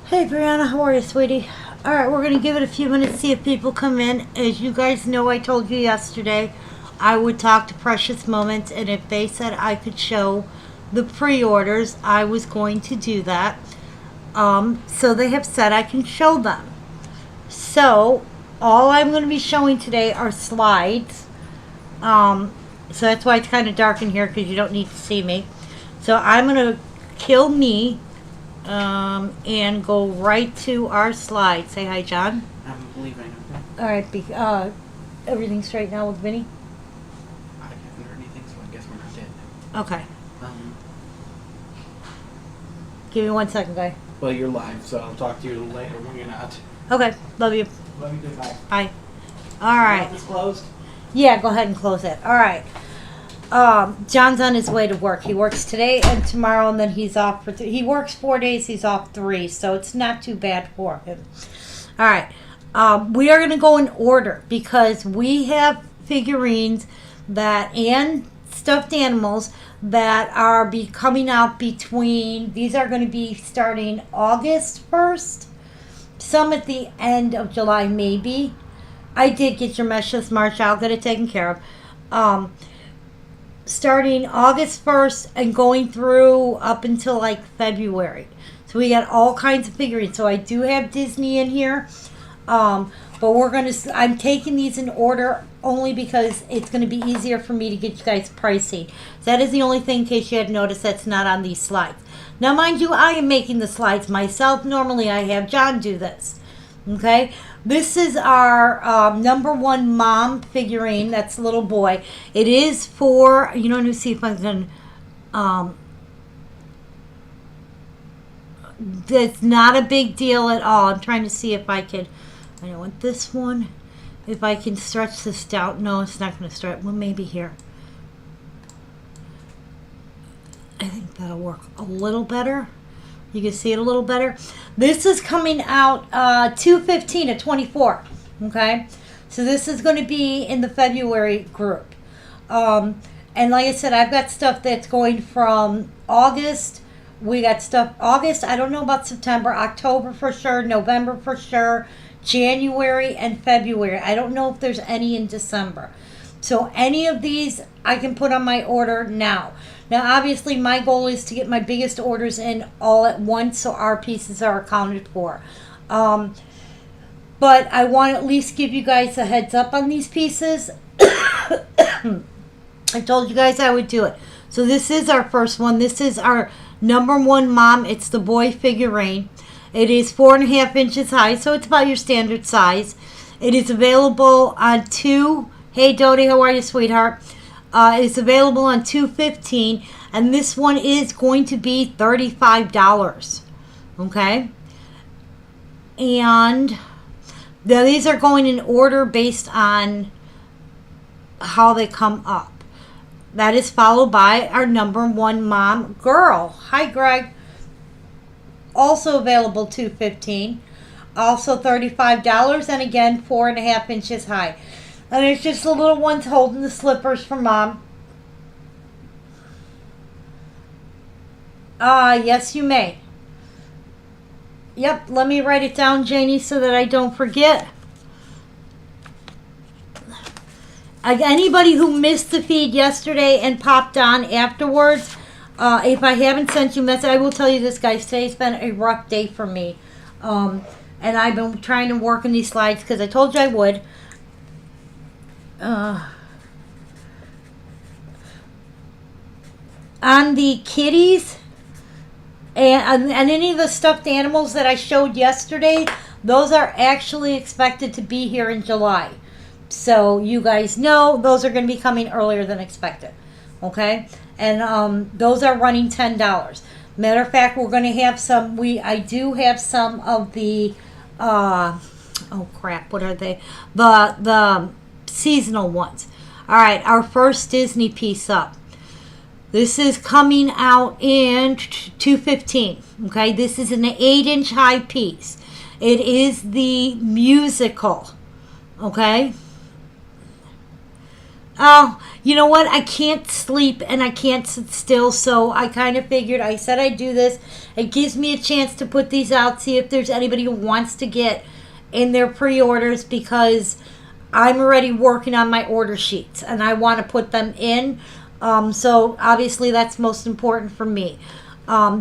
Hey Brianna, how are you, sweetie? Alright, we're going to give it a few minutes, see if people come in. As you guys know, I told you yesterday I would talk to Precious Moments, and if they said I could show the pre-orders, I was going to do that. So they have said I can show them. So, all I'm going to be showing today are slides. So that's why it's kind of dark in here, because you don't need to see me. So I'm going to kill me. And go right to our slide. Say hi, John. I'm leaving. All right. Everything's straight now with Vinny? I haven't heard anything, so I guess we're not dead. Okay. Um, Give me 1 second, guy. well, you're live, so I'll talk to you later when you're not. Okay. Love you. Love you, goodbye. Bye. All right. Office closed? Yeah, go ahead and close it. All right. John's on his way to work. He works today and tomorrow, and then he's off for he works 4 days. He's off 3, so it's not too bad for him. All right. We are going to go in order because we have figurines and stuffed animals that are coming out between. These are going to be starting August 1st. Some at the end of July, maybe. I did get your mesh this March. I'll get it taken care of. Starting August 1st and going through up until like February. So we got all kinds of figurines. So I do have Disney in here. But I'm taking these in order only because it's going to be easier for me to get you guys pricing. So that is the only thing, in case you had noticed, that's not on these slides. Now, mind you, I am making the slides myself. Normally I have John do this. Okay, this is our #1 mom figurine. That's a little boy. It is for, let me see if I can, it's not a big deal at all. I'm trying to see if I can, I don't want this one, if I can stretch this down. No, it's not going to stretch. Well, maybe here. I think that'll work a little better. You can see it a little better. This is coming out 2/15 of 24. Okay, so this is going to be in the February group. And like I said, I've got stuff that's going from August. We got stuff August. I don't know about September, October for sure, November for sure, January and February. I don't know if there's any in December. So any of these I can put on my order now. Now, obviously, my goal is to get my biggest orders in all at once so our pieces are accounted for. But I want to at least give you guys a heads up on these pieces. I told you guys I would do it. So this is our first one. This is our #1 mom. It's the boy figurine. It is 4.5 inches high, so it's about your standard size. It is available on Hey, Dodie, how are you, sweetheart? It's available on $2.15, and this one is going to be $35. Okay? And these are going in order based on how they come up. That is followed by our #1 mom girl. Hi, Greg. Also available $2.15. Also $35, and again 4.5 inches high. And it's just the little ones holding the slippers for mom. Yes, you may. Yep, let me write it down, Janie, so that I don't forget. Anybody who missed the feed yesterday and popped on afterwards, if I haven't sent you a message, I will tell you this, guys. Today's been a rough day for me. And I've been trying to work on these slides because I told you I would. On the kitties and any of the stuffed animals that I showed yesterday, those are actually expected to be here in July. So you guys know those are going to be coming earlier than expected. Okay? And those are running $10. Matter of fact, we're going to have some, I do have some of the, oh crap, what are they? The seasonal ones. All right, our first Disney piece up. This is coming out in $2.15. Okay, this is an 8-inch high piece. It is the musical. Okay, Oh, you know what? I can't sleep and I can't sit still, so I kind of figured, I said I'd do this. It gives me a chance to put these out, see if there's anybody who wants to get in their pre-orders, because I'm already working on my order sheets and I want to put them in. So obviously that's most important for me.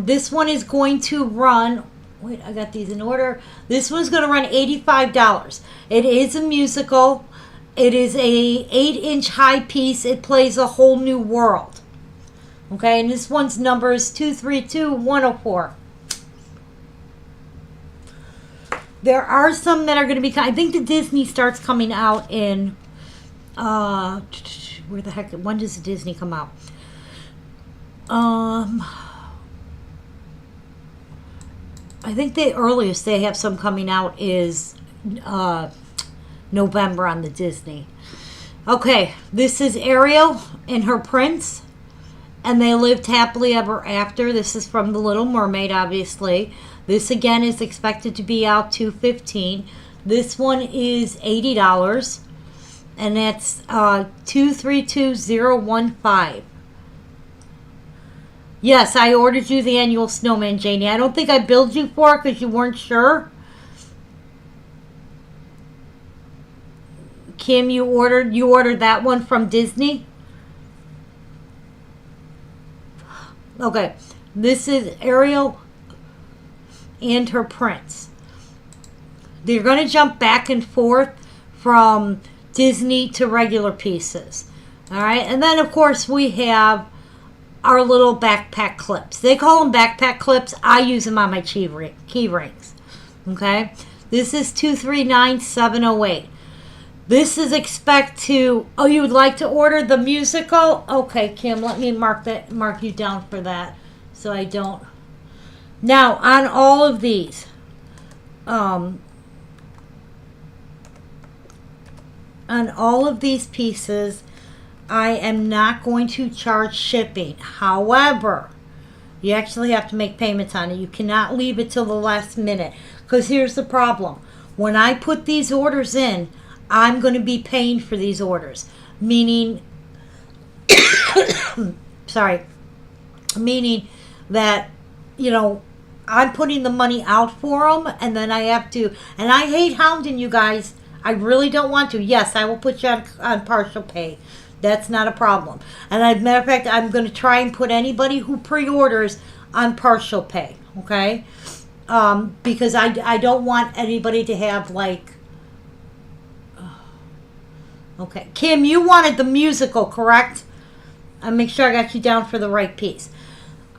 This one is going to run. Wait, I got these in order. This one's going to run $85. It is a musical. It is a 8-inch high piece. It plays a whole new world. Okay, and this one's number is 232104. There are some that are going to be. I think the Disney starts coming out in. Where the heck? When does the Disney come out? I think the earliest they have some coming out is November on the Disney. Okay, this is Ariel and her prince, and they lived happily ever after. This is from The Little Mermaid, obviously. This again is expected to be out 2/15. This one is $80, and that's 232015. Yes, I ordered you the annual snowman, Janie. I don't think I billed you for it because you weren't sure. Kim, you ordered that one from Disney? Okay. This is Ariel and her prince. They're going to jump back and forth from Disney to regular pieces. All right. And then, of course, we have our little backpack clips. They call them backpack clips. I use them on my key rings. Okay. This is 239708. This is expect to. Oh, you would like to order the musical? Okay, Kim. Let me mark you down for that, so I don't. Now on all of these, on all of these pieces, I am not going to charge shipping. However, you actually have to make payments on it. You cannot leave it till the last minute, because here's the problem. When I put these orders in, I'm going to be paying for these orders. Meaning, meaning that, I'm putting the money out for them, and then I have to, and I hate hounding you guys. I really don't want to. Yes, I will put you on partial pay. That's not a problem. And as a matter of fact, I'm going to try and put anybody who pre-orders on partial pay, okay? Because I don't want anybody to have, okay. Kim, you wanted the musical, correct? I'll make sure I got you down for the right piece.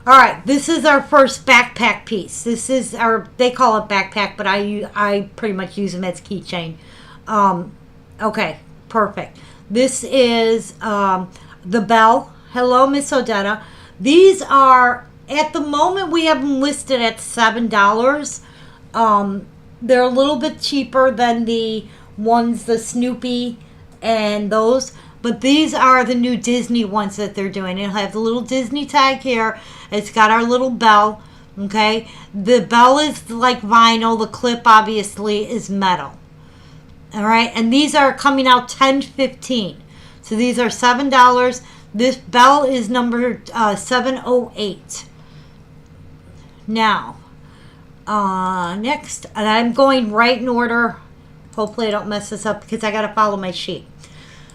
All right, this is our first backpack piece. This is they call it backpack, but I pretty much use them as keychain. Okay, perfect. This is the bell. Hello, Miss Odetta. These are, at the moment, we have them listed at $7. They're a little bit cheaper than the ones, the Snoopy and those. But these are the new Disney ones that they're doing. It'll have the little Disney tag here. It's got our little bell. Okay. The bell is like vinyl. The clip, obviously, is metal. All right. And these are coming out 10/15. So these are $7. This bell is number 708. Now, next. And I'm going right in order. Hopefully I don't mess this up because I got to follow my sheet.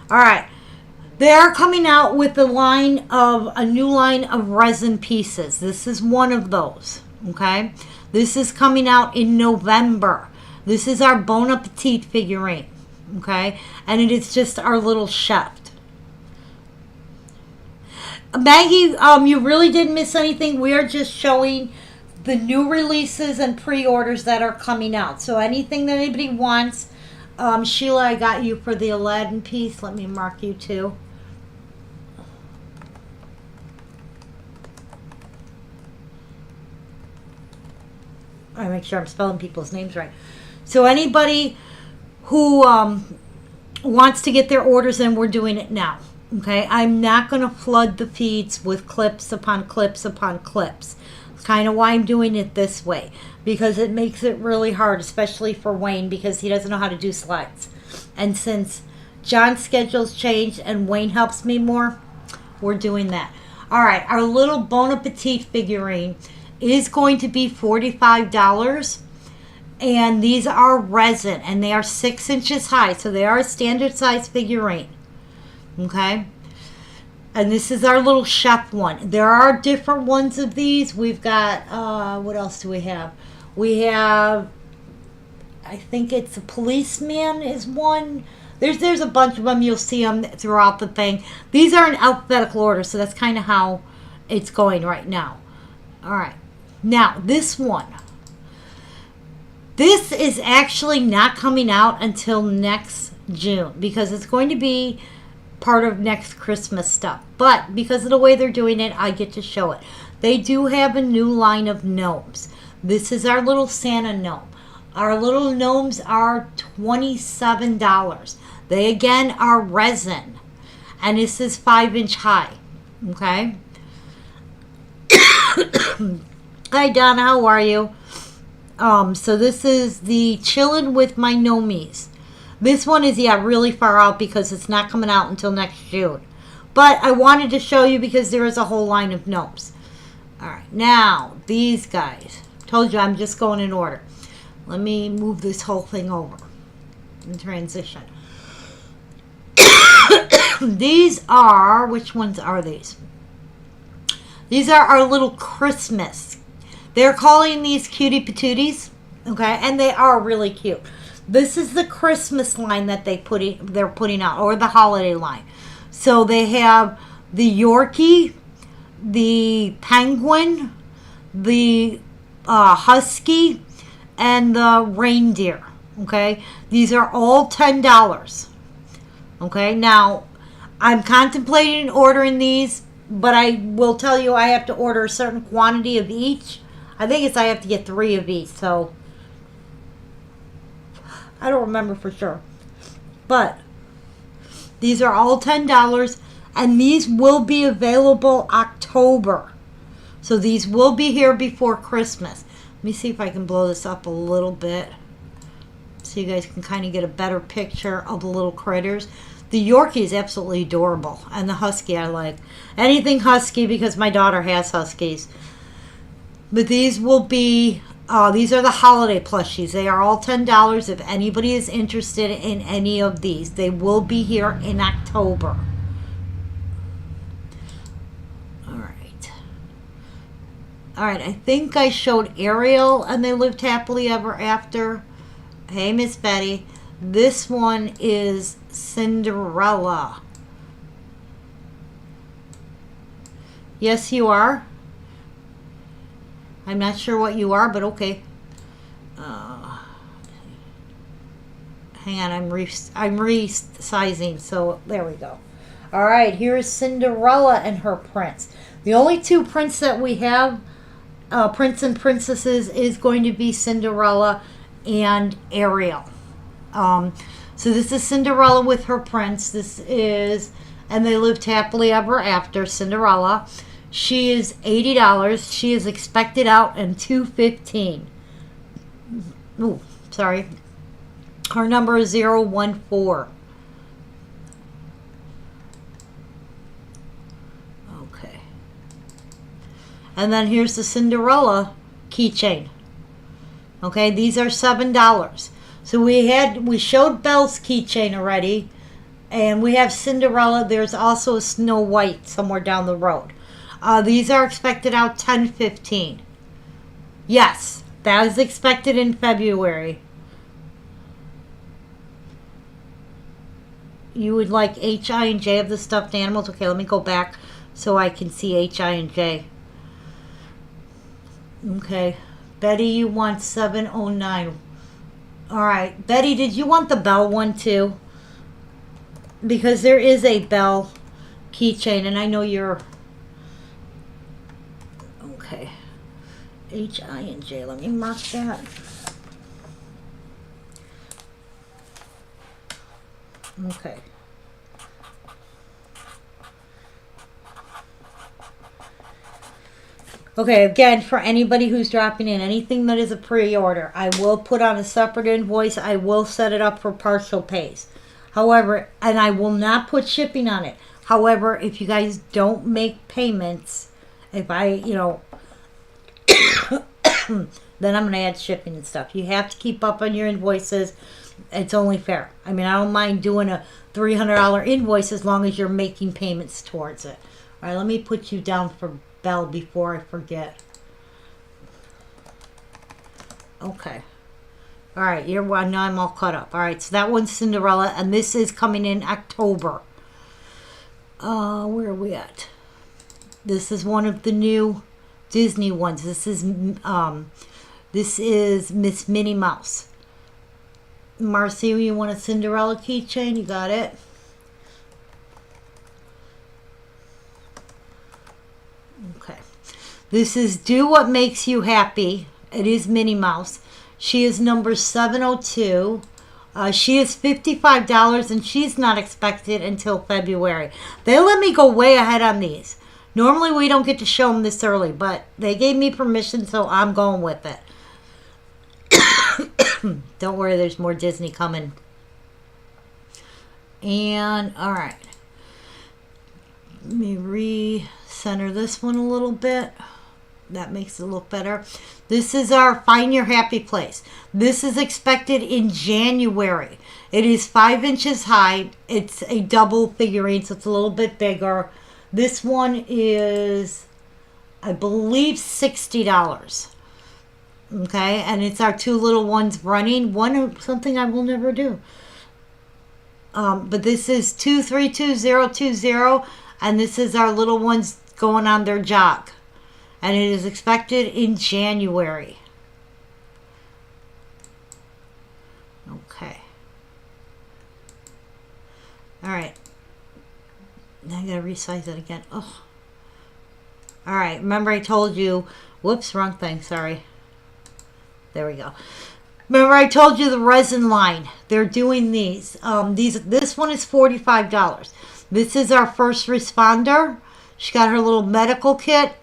All right. They are coming out with a new line of resin pieces. This is one of those, okay? This is coming out in November. This is our Bon Appetit figurine, okay? And it is just our little chef. Maggie, you really didn't miss anything. We are just showing the new releases and pre-orders that are coming out. So anything that anybody wants, Sheila, I got you for the Aladdin piece. Let me mark you too. I make sure I'm spelling people's names right. So anybody who wants to get their orders in, we're doing it now. Okay, I'm not going to flood the feeds with clips upon clips upon clips. It's kind of why I'm doing it this way, because it makes it really hard, especially for Wayne, because he doesn't know how to do slides. And since John's schedule's changed and Wayne helps me more, we're doing that. All right, our little Bon Appetit figurine is going to be $45. And these are resin, and they are 6 inches high, so they are a standard size figurine. Okay? And this is our little chef one. There are different ones of these. We've got, what else do we have? We have, I think it's a policeman is one. There's a bunch of them. You'll see them throughout the thing. These are in alphabetical order, so that's kind of how it's going right now. All right. Now, this one. This is actually not coming out until next June because it's going to be part of next Christmas stuff. But because of the way they're doing it, I get to show it. They do have a new line of gnomes. This is our little Santa gnome. Our little gnomes are $27. They again are resin. And this is 5-inch high. Okay? Hi Donna, how are you? So this is the Chillin' with My Gnomies. This one is, really far out because it's not coming out until next June. But I wanted to show you because there is a whole line of gnomes. Alright, now, these guys. Told you I'm just going in order. Let me move this whole thing over in transition. These are, which ones are these? These are our little Christmas. They're calling these Cutie Patooties, okay, and they are really cute. This is the Christmas line that they're putting out, or the holiday line. So they have the Yorkie, the Penguin, the Husky, and the Reindeer, okay. These are all $10, okay. Now, I'm contemplating ordering these, but I will tell you I have to order a certain quantity of each. I think I have to get 3 of each, so I don't remember for sure. But these are all $10, and these will be available October. So these will be here before Christmas. Let me see if I can blow this up a little bit so you guys can kind of get a better picture of the little critters. The Yorkie is absolutely adorable, and the Husky I like. Anything Husky because my daughter has Huskies. But these will be, these are the holiday plushies. They are all $10 if anybody is interested in any of these. They will be here in October. Alright. Alright, I think I showed Ariel and They Lived Happily Ever After. Hey, Miss Betty. This one is Cinderella. Yes, you are. I'm not sure what you are, but okay. Hang on, I'm resizing, so there we go. All right, here's Cinderella and her prince. The only 2 prints that we have, prince and princesses, is going to be Cinderella and Ariel. So this is Cinderella with her prince. This is And They Lived Happily Ever After, Cinderella. She is $80. She is expected out in 2/15. Oh, sorry. Her number is 014. Okay. And then here's the Cinderella keychain. Okay, these are $7. So we showed Belle's keychain already, and we have Cinderella. There's also a Snow White somewhere down the road. These are expected out 10/15. Yes, that is expected in February. You would like H, I, and J of the stuffed animals? Okay, let me go back so I can see H, I, and J. Okay. Betty, you want 709. Alright. Betty, did you want the Belle one too? Because there is a Belle keychain, and I know you're... Okay. H, I, and J. Let me mark that. Okay. Okay, again, for anybody who's dropping in, anything that is a pre-order, I will put on a separate invoice. I will set it up for partial pays. However, and I will not put shipping on it. However, if you guys don't make payments, if I, then I'm going to add shipping and stuff. You have to keep up on your invoices. It's only fair. I mean, I don't mind doing a $300 invoice as long as you're making payments towards it. All right, let me put you down for Belle before I forget. Okay. All right, now I'm all caught up. All right, so that one's Cinderella, and this is coming in October. Where are we at? This is one of the new Disney ones. This is Miss Minnie Mouse. Marcy, you want a Cinderella keychain? You got it. Okay. This is Do What Makes You Happy. It is Minnie Mouse. She is number 702. She is $55 and she's not expected until February. They let me go way ahead on these. Normally we don't get to show them this early, but they gave me permission, so I'm going with it. Don't worry, there's more Disney coming. And, alright. Let me recenter this one a little bit. That makes it look better. This is our Find Your Happy Place. This is expected in January. It is 5 inches high. It's a double figurine, so it's a little bit bigger. This one is, I believe, $60. Okay, and it's our two little ones running. Something I will never do. But this is 232020, and this is our little ones going on their jog. And it is expected in January. Okay. Alright. Now I gotta resize it again. Oh. Alright, remember I told you... Whoops, wrong thing, sorry. There we go. Remember I told you the resin line. They're doing these. This one is $45. This is our first responder. She got her little medical kit.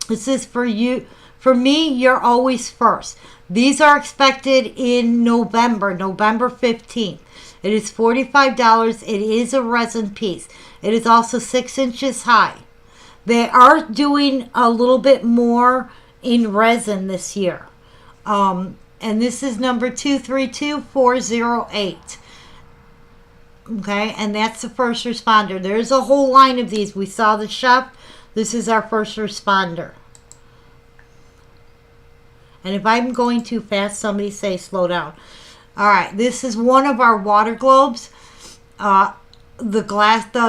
This is for you. For me, you're always first. These are expected in November 15th. It is $45. It is a resin piece. It is also 6 inches high. They are doing a little bit more in resin this year. And this is number 232408. Okay, and that's the first responder. There's a whole line of these. We saw the chef. This is our first responder. And if I'm going too fast, somebody say slow down. All right, this is one of our water globes. The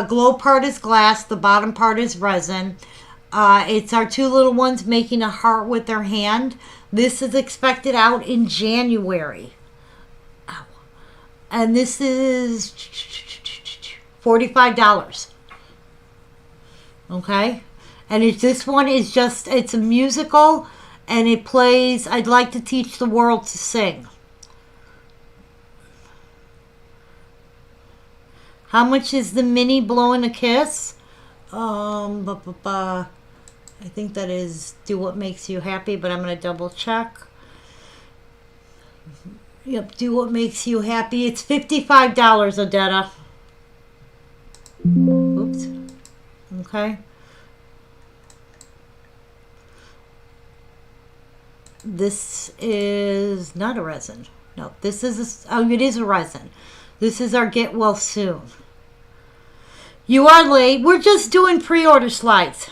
globe part is glass. The bottom part is resin. It's our two little ones making a heart with their hand. This is expected out in January. Ow. And this is $45. Okay? And this one is just, it's a musical, and it plays, I'd like to teach the world to sing. How much is the mini blowing a kiss? I think that is Do What Makes You Happy, but I'm going to double check. Yep, Do What Makes You Happy. It's $55, Odetta. Oops. Okay. This is not a resin. No, this is it is a resin. This is our Get Well Soon. You are late. We're just doing pre-order slides.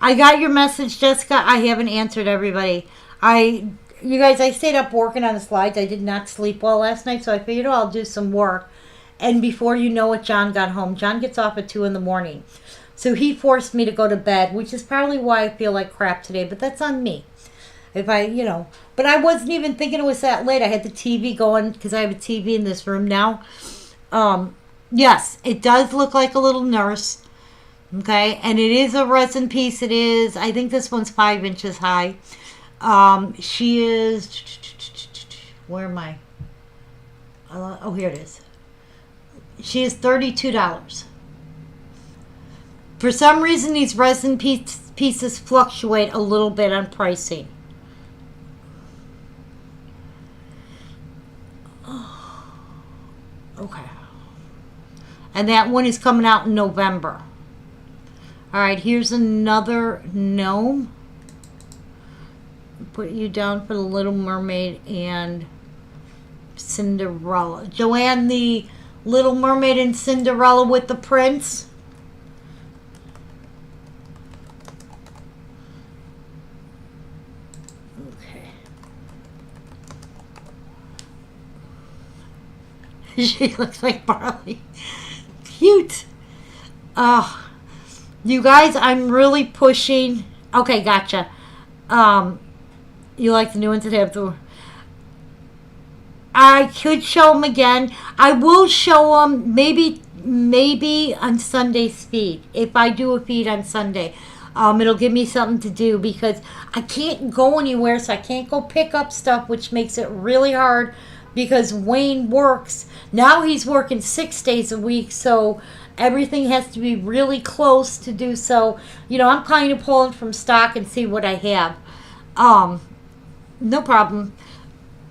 I got your message, Jessica. I haven't answered everybody. You guys, I stayed up working on the slides. I did not sleep well last night, so I figured I'll do some work. And before you know it, John got home. John gets off at 2 in the morning. So he forced me to go to bed, which is probably why I feel like crap today, but that's on me. If but I wasn't even thinking it was that late. I had the TV going because I have a TV in this room now. Yes, it does look like a little nurse. Okay, and it is a resin piece. It is, I think this one's 5 inches high. She is, where am I? Oh, here it is. She is $32. For some reason, these resin pieces fluctuate a little bit on pricing. Okay. And that one is coming out in November. All right, here's another gnome. Put you down for the Little Mermaid and Cinderella. Joanne, the Little Mermaid and Cinderella with the prince. Okay. She looks like Barley. Cute. You guys, I'm really pushing. Okay, gotcha. You like the new ones that have the... I could show them again. I will show them maybe on Sunday's feed. If I do a feed on Sunday, it'll give me something to do because I can't go anywhere, so I can't go pick up stuff, which makes it really hard because Wayne works. Now he's working 6 days a week, so everything has to be really close to do so. You know, I'm kind of pulling from stock and see what I have. No problem.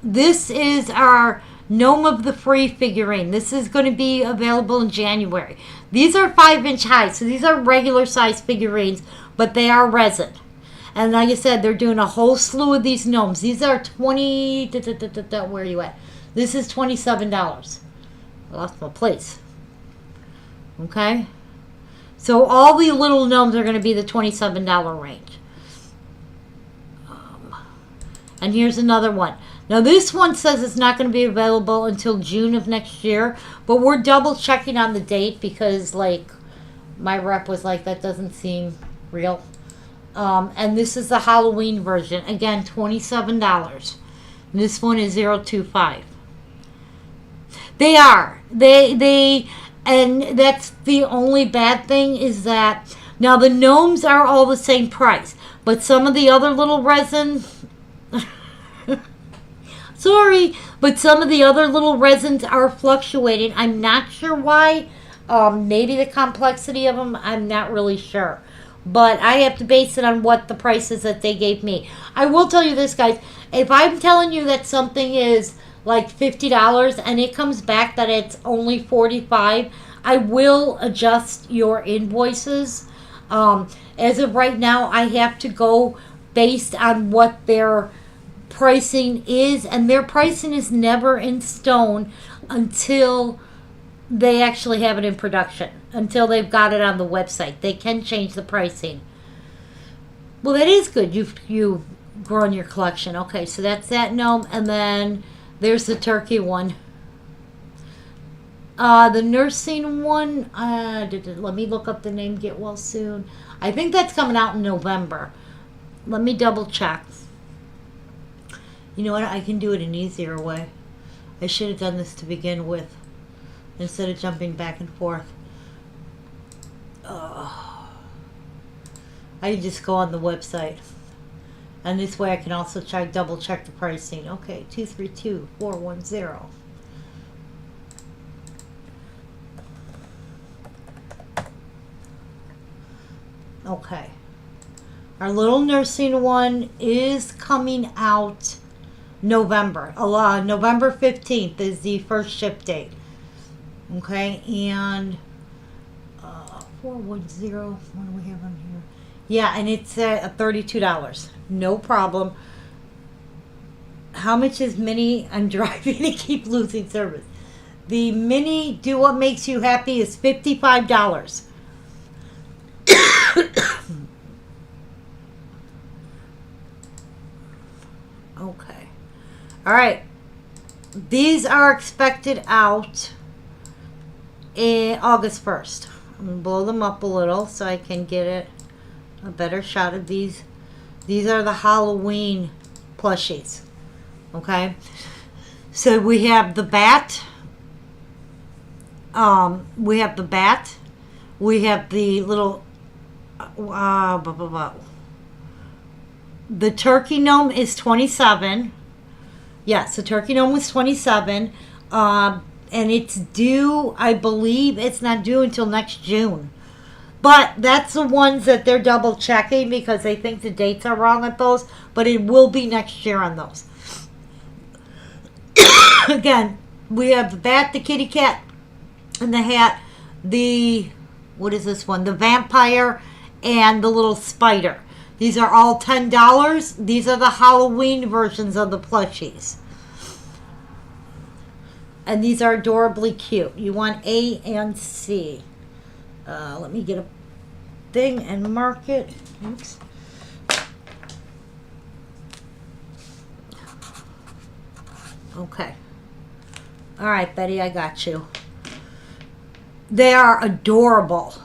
This is our Gnome of the Free figurine. This is going to be available in January. These are 5-inch high, so these are regular size figurines, but they are resin. And like I said, they're doing a whole slew of these gnomes. These are where are you at? This is $27. I lost my place. Okay? So all the little gnomes are going to be the $27 range. And here's another one. Now this one says it's not going to be available until June of next year, but we're double checking on the date because like my rep was like, that doesn't seem real. And this is the Halloween version. Again, $27. And this one is 025. They are. And that's the only bad thing is that now the gnomes are all the same price, but some of the other little resin sorry, but some of the other little resins are fluctuating. I'm not sure why. Maybe the complexity of them, I'm not really sure. But I have to base it on what the prices that they gave me. I will tell you this, guys. If I'm telling you that something is like $50 and it comes back that it's only $45, I will adjust your invoices. As of right now, I have to go based on what their pricing is, and their pricing is never in stone until they actually have it in production, until they've got it on the website. They can change the pricing. Well, that is good. You've grown your collection. Okay, so that's that gnome, and then there's the turkey one. The nursing one, let me look up the name, Get Well Soon. I think that's coming out in November. Let me double check. You know what? I can do it an easier way. I should have done this to begin with instead of jumping back and forth. I can just go on the website. And this way I can also double check the pricing. Okay, 232410. Okay. Our little nursing one is coming out November. November 15th is the first ship date. Okay, and 410, what do we have on here? Yeah, and it's at $32. No problem. How much is Mini? I'm driving to keep losing service. The Mini Do What Makes You Happy is $55. Okay. All right. These are expected out in August 1st. I'm going to blow them up a little so I can get a better shot of these. These are the Halloween plushies. Okay. So we have the bat. We have the bat. We have the little the turkey gnome is 27. Yes, the turkey gnome was 27. And it's due, I believe it's not due until next June. But that's the ones that they're double checking because they think the dates are wrong on those. But it will be next year on those. Again, We have the bat, the kitty cat, and the hat. The, what is this one? The vampire and the little spider. These are all $10. These are the Halloween versions of the plushies. And these are adorably cute. You want A and C. Let me get a thing and mark it. Oops. Okay. All right, Betty, I got you. They are adorable.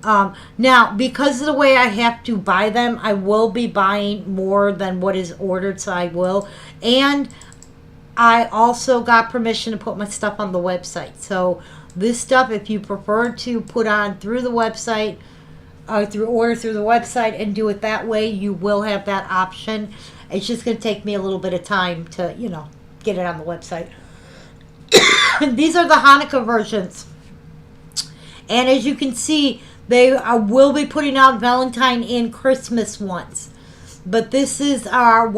Now, because of the way I have to buy them, I will be buying more than what is ordered, so I will. And I also got permission to put my stuff on the website. So this stuff, if you prefer to put on through the website, order through the website and do it that way, you will have that option. It's just going to take me a little bit of time to, get it on the website. These are the Hanukkah versions. And as you can see, they will be putting out Valentine and Christmas ones. But this is our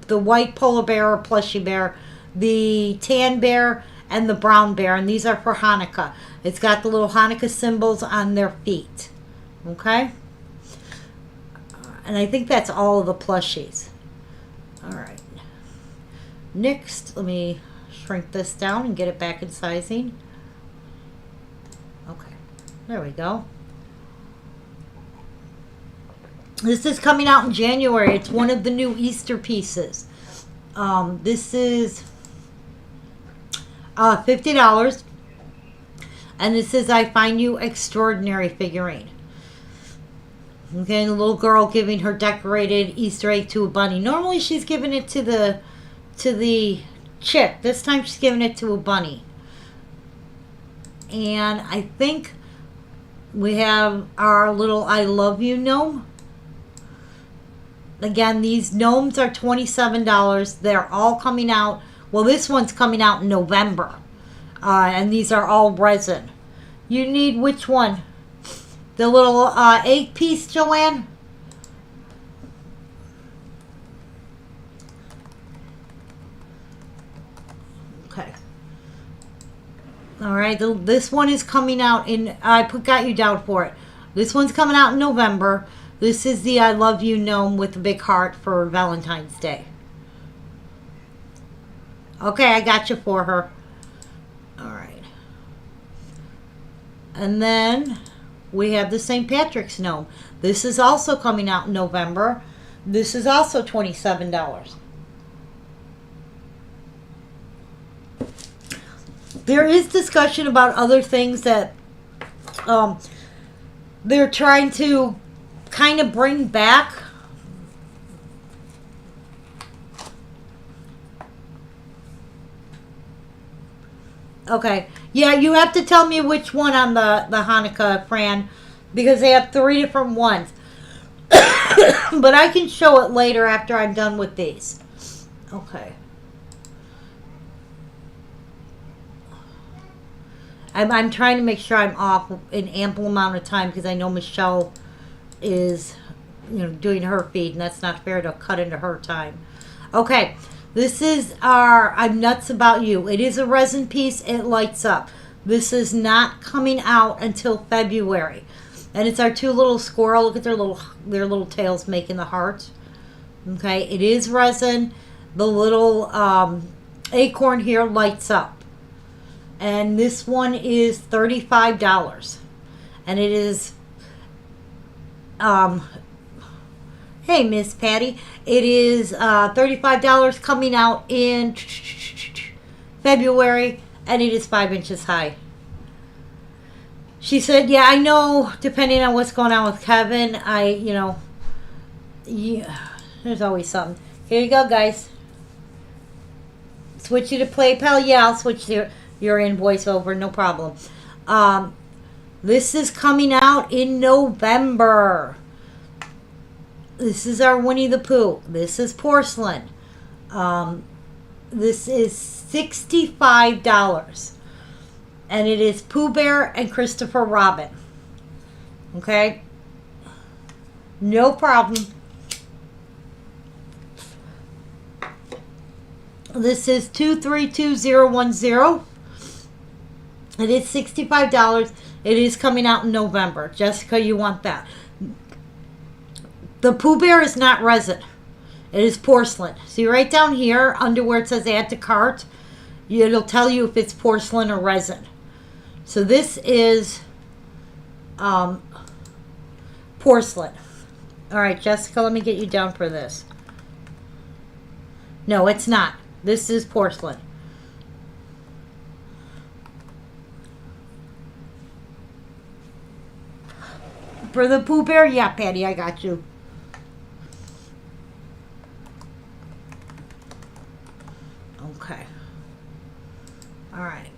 the white polar bear or plushie bear, the tan bear, and the brown bear. And these are for Hanukkah. It's got the little Hanukkah symbols on their feet. Okay? And I think that's all of the plushies. All right. Next, let me shrink this down and get it back in sizing. Okay. There we go. This is coming out in January. It's one of the new Easter pieces. This is $50. And this is I Find You Extraordinary figurine. Okay, the little girl giving her decorated Easter egg to a bunny. Normally she's giving it to the chick. This time she's giving it to a bunny. And I think we have our little I Love You gnome. Again, these gnomes are $27. They're all coming out. Well, this one's coming out in November. And these are all resin. You need which one? The little 8-piece, Joanne? Okay. All right. This one is coming out in... got you down for it. This one's coming out in November. This is the I Love You gnome with a big heart for Valentine's Day. Okay, I got you for her. All right. And then we have the St. Patrick's gnome. This is also coming out in November. This is also $27. There is discussion about other things that they're trying to kind of bring back. Okay. Yeah, you have to tell me which one on the Hanukkah, Fran, because they have 3 different ones. But I can show it later after I'm done with these. Okay. I'm trying to make sure I'm off an ample amount of time because I know Michelle is, doing her feed, and that's not fair to cut into her time. Okay. This is our I'm Nuts About You. It is a resin piece. It lights up. This is not coming out until February. And it's our 2 little squirrel. Look at their little tails making the heart. Okay, it is resin. The little acorn here lights up. And this one is $35. And it is hey, Miss Patty. It is $35 coming out in February, and it is 5 inches high. She said, yeah, I know, depending on what's going on with Kevin, there's always something. Here you go, guys. Switch you to PayPal? Yeah, I'll switch your invoice over, no problem. This is coming out in November. This is our Winnie the Pooh. This is porcelain. This is $65. And it is Pooh Bear and Christopher Robin. Okay? No problem. This is 232010. It is $65. It is coming out in November. Jessica, you want that. The Pooh Bear is not resin. It is porcelain. See right down here, under where it says add to cart, it'll tell you if it's porcelain or resin. So this is porcelain. All right, Jessica, let me get you down for this. No, it's not. This is porcelain. For the Pooh Bear, yeah, Patty, I got you. Okay. All right.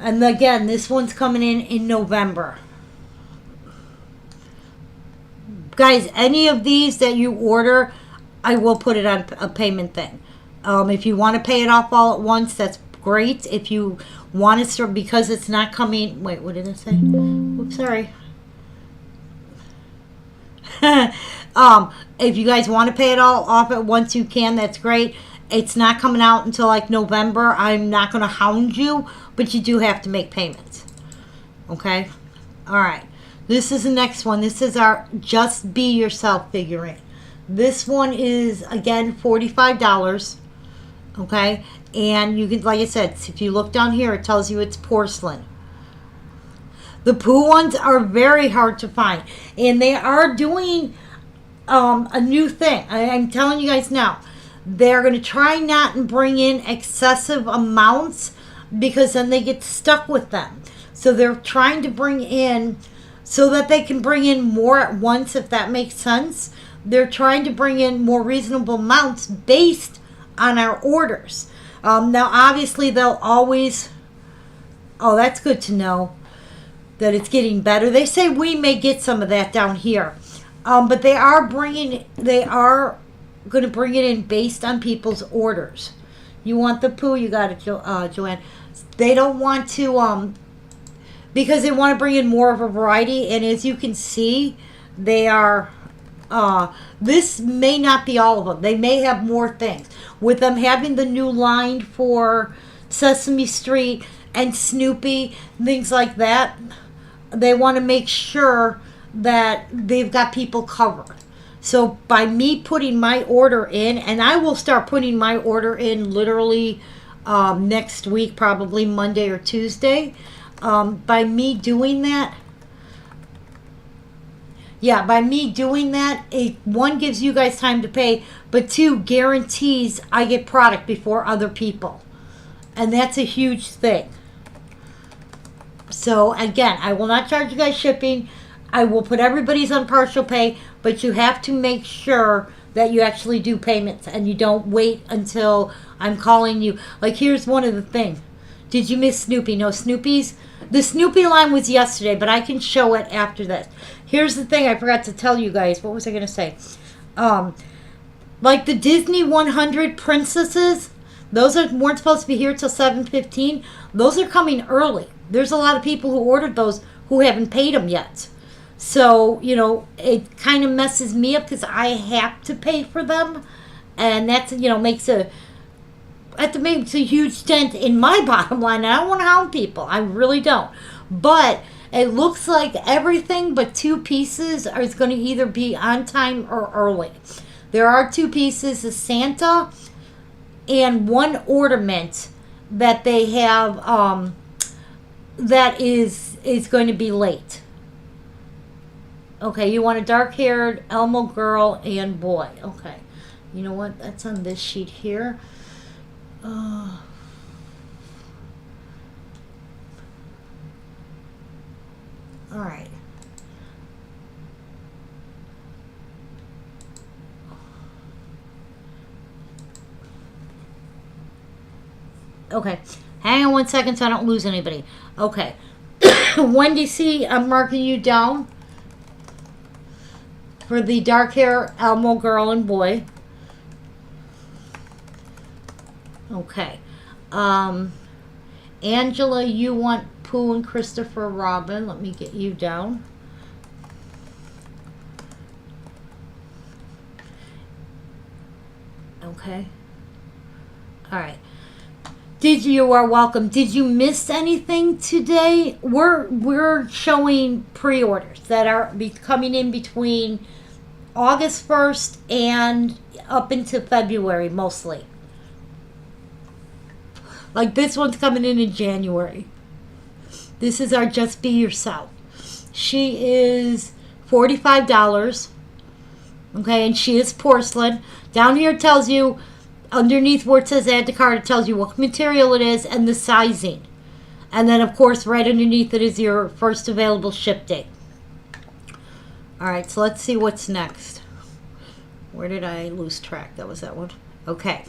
And again, this one's coming in November. Guys, any of these that you order, I will put it on a payment thing. If you want to pay it off all at once, that's great. If you want to start, because it's not coming. Wait, what did it say? Oops, sorry. If you guys want to pay it all off at once, you can. That's great. It's not coming out until like November. I'm not going to hound you, but you do have to make payments. Okay? All right. This is the next one. This is our Just Be Yourself figurine. This one is, again, $45. Okay? And you can, like I said, if you look down here, it tells you it's porcelain. The Pooh ones are very hard to find. And they are doing a new thing. I'm telling you guys now. They're going to try not and bring in excessive amounts because then they get stuck with them. So they're trying to bring in, so that they can bring in more at once, if that makes sense. They're trying to bring in more reasonable amounts based on our orders. Now, obviously, they'll always... Oh, that's good to know that it's getting better. They say we may get some of that down here. But they are going to bring it in based on people's orders. You want the Pooh, you got it, Joanne. They don't want to, because they want to bring in more of a variety. And as you can see, they are, this may not be all of them. They may have more things. With them having the new line for Sesame Street and Snoopy, things like that, they want to make sure that they've got people covered. So by me putting my order in, and I will start putting my order in literally next week, probably Monday or Tuesday. By me doing that, one, gives you guys time to pay, but two, guarantees I get product before other people. And that's a huge thing. So again, I will not charge you guys shipping. I will put everybody's on partial pay, but you have to make sure that you actually do payments and you don't wait until I'm calling you. Like, here's one of the things. Did you miss Snoopy? No, the Snoopy line was yesterday, but I can show it after this. Here's the thing I forgot to tell you guys. What was I going to say? Like the Disney 100 princesses, those weren't supposed to be here till 7:15. Those are coming early. There's a lot of people who ordered those who haven't paid them yet. So, it kind of messes me up because I have to pay for them. And that's, makes a huge dent in my bottom line. And I don't want to hound people. I really don't. But it looks like everything but two pieces is going to either be on time or early. There are two pieces, a Santa and one ornament that they have that is going to be late. Okay, you want a dark-haired Elmo girl and boy. Okay. You know what? That's on this sheet here. All right. Okay. Hang on 1 second so I don't lose anybody. Okay. Wendy C., I'm marking you down for the dark hair Elmo girl and boy. Okay. Angela, you want Pooh and Christopher Robin. Let me get you down. Okay. All right. You are welcome. Did you miss anything today? We're showing pre-orders that are coming in between August 1st and up into February mostly. Like this one's coming in January. This is our Just Be Yourself. She is $45. Okay, and she is porcelain. Down here it tells you, underneath where it says add to cart, it tells you what material it is and the sizing. And then, of course, right underneath it is your first available ship date. Alright, so let's see what's next. Where did I lose track? That was that one. Okay,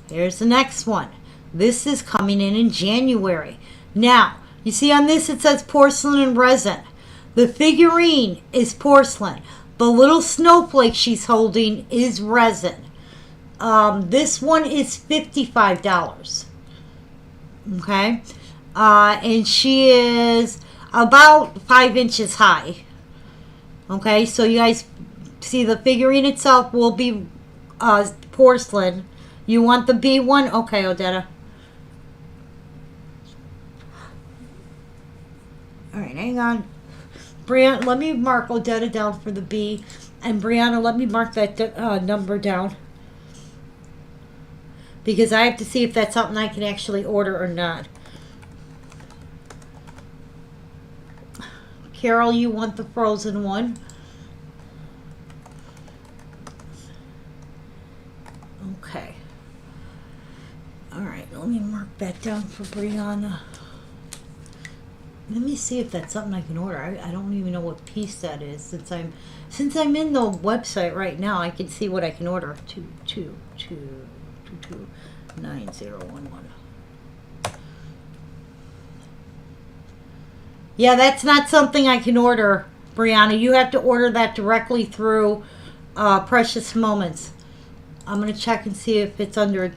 here's the next one. This is coming in January. Now, you see on this it says porcelain and resin. The figurine is porcelain. The little snowflake she's holding is resin. This one is $55. Okay. And she is about 5 inches high. Okay. So you guys see the figurine itself will be porcelain. You want the B one? Okay, Odetta. All right, hang on. Brianna, let me mark Odetta down for the B. And Brianna, let me mark that number down. Because I have to see if that's something I can actually order or not. Carole, you want the frozen one. Okay. Alright, let me mark that down for Brianna. Let me see if that's something I can order. I don't even know what piece that is. Since I'm in the website right now, I can see what I can order. 2229011. Yeah, that's not something I can order, Brianna. You have to order that directly through Precious Moments. I'm gonna check and see if it's under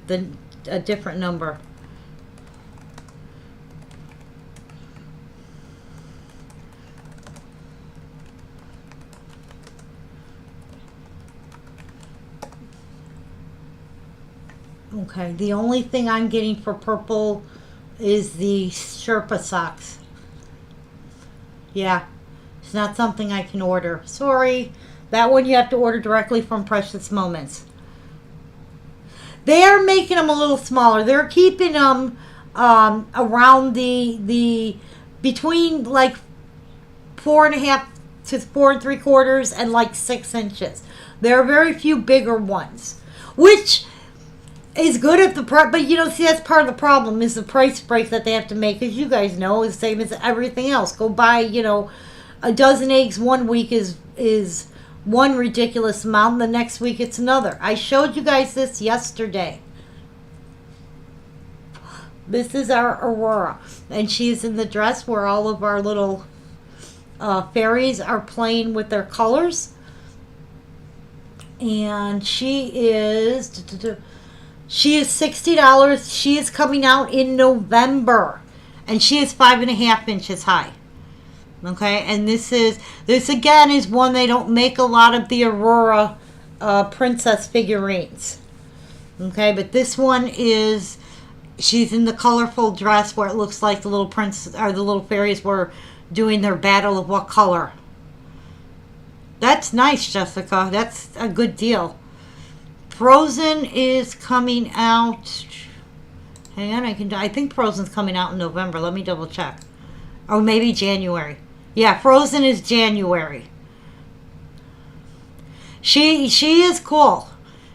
a different number. Okay, the only thing I'm getting for purple is the Sherpa socks. Yeah, it's not something I can order. Sorry. That one you have to order directly from Precious Moments. They are making them a little smaller. They're keeping them around the between like 4.5 to 4 3/4 and like 6 inches. There are very few bigger ones, which is good if the price, but you know, see, that's part of the problem is the price break that they have to make. As you guys know, is the same as everything else. Go buy, you know, a dozen eggs one week is one ridiculous amount. The next week it's another. I showed you guys this yesterday. This is our Aurora, and she's in the dress where all of our little fairies are playing with their colors, and she is $60. She is coming out in November, and she is 5.5 inches high. Okay, and this again is one they don't make a lot of the Aurora princess figurines. Okay, but this one is, she's in the colorful dress where it looks like the little prince or the little fairies were doing their battle of what color. That's nice, Jessica. That's a good deal. Frozen is coming out. Hang on, I think Frozen's coming out in November. Let me double check. Or maybe January. Yeah, Frozen is January. She is cool.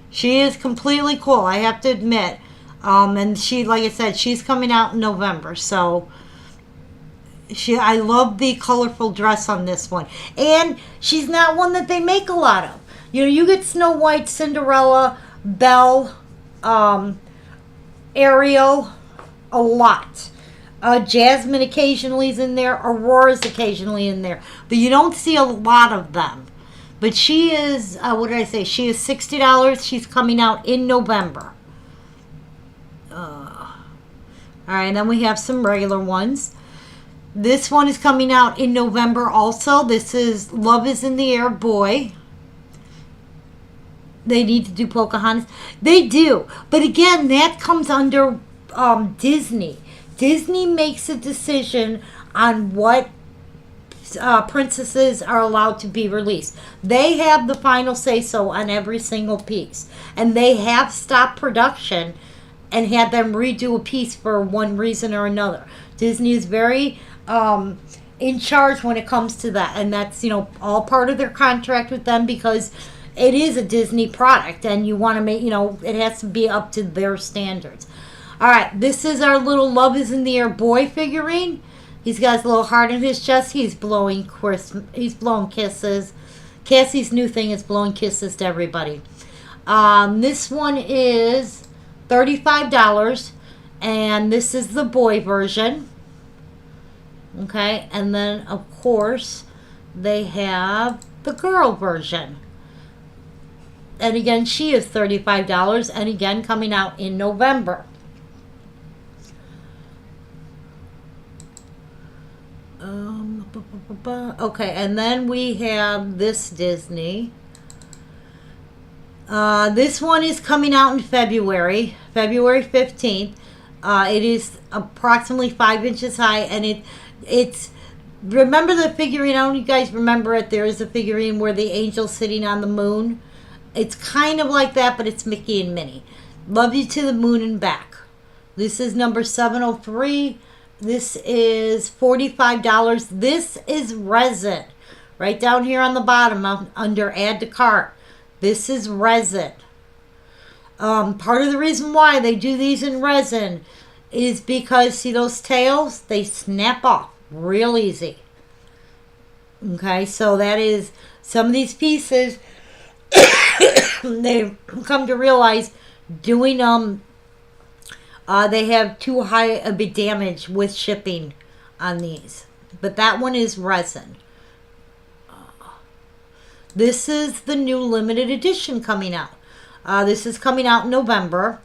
She is completely cool, I have to admit. And she, like I said, she's coming out in November. So I love the colorful dress on this one. And she's not one that they make a lot of. You know, you get Snow White, Cinderella, Belle, Ariel, a lot. Jasmine occasionally is in there. Aurora's occasionally in there. But you don't see a lot of them. But she is, what did I say? She is $60. She's coming out in November. All right, and then we have some regular ones. This one is coming out in November also. This is Love is in the Air Boy. They need to do Pocahontas. They do. But again, that comes under Disney. Disney makes a decision on what princesses are allowed to be released. They have the final say so on every single piece. And they have stopped production and had them redo a piece for one reason or another. Disney is very in charge when it comes to that. And that's, all part of their contract with them because it is a Disney product and you want to make, it has to be up to their standards. All right, this is our little Love is in the Air boy figurine. He's got his little heart in his chest. He's blowing kisses. Cassie's new thing is blowing kisses to everybody. This one is $35, and this is the boy version. Okay, and then of course they have the girl version. And again, she is $35, and again coming out in November. Okay, and then we have this Disney. This one is coming out in February 15th. It is approximately 5 inches high, and it's remember the figurine? I don't know if you guys remember it. There is a figurine where the angel's sitting on the moon. It's kind of like that, but it's Mickey and Minnie. Love You to the Moon and Back. This is number 703. This is $45. This is resin. Right down here on the bottom under Add to Cart. This is resin. Part of the reason why they do these in resin is because, see those tails? They snap off real easy. Okay, so that is some of these pieces they come to realize doing they have too high a bit damage with shipping on these. But that one is resin. This is the new limited edition coming out. This is coming out in November.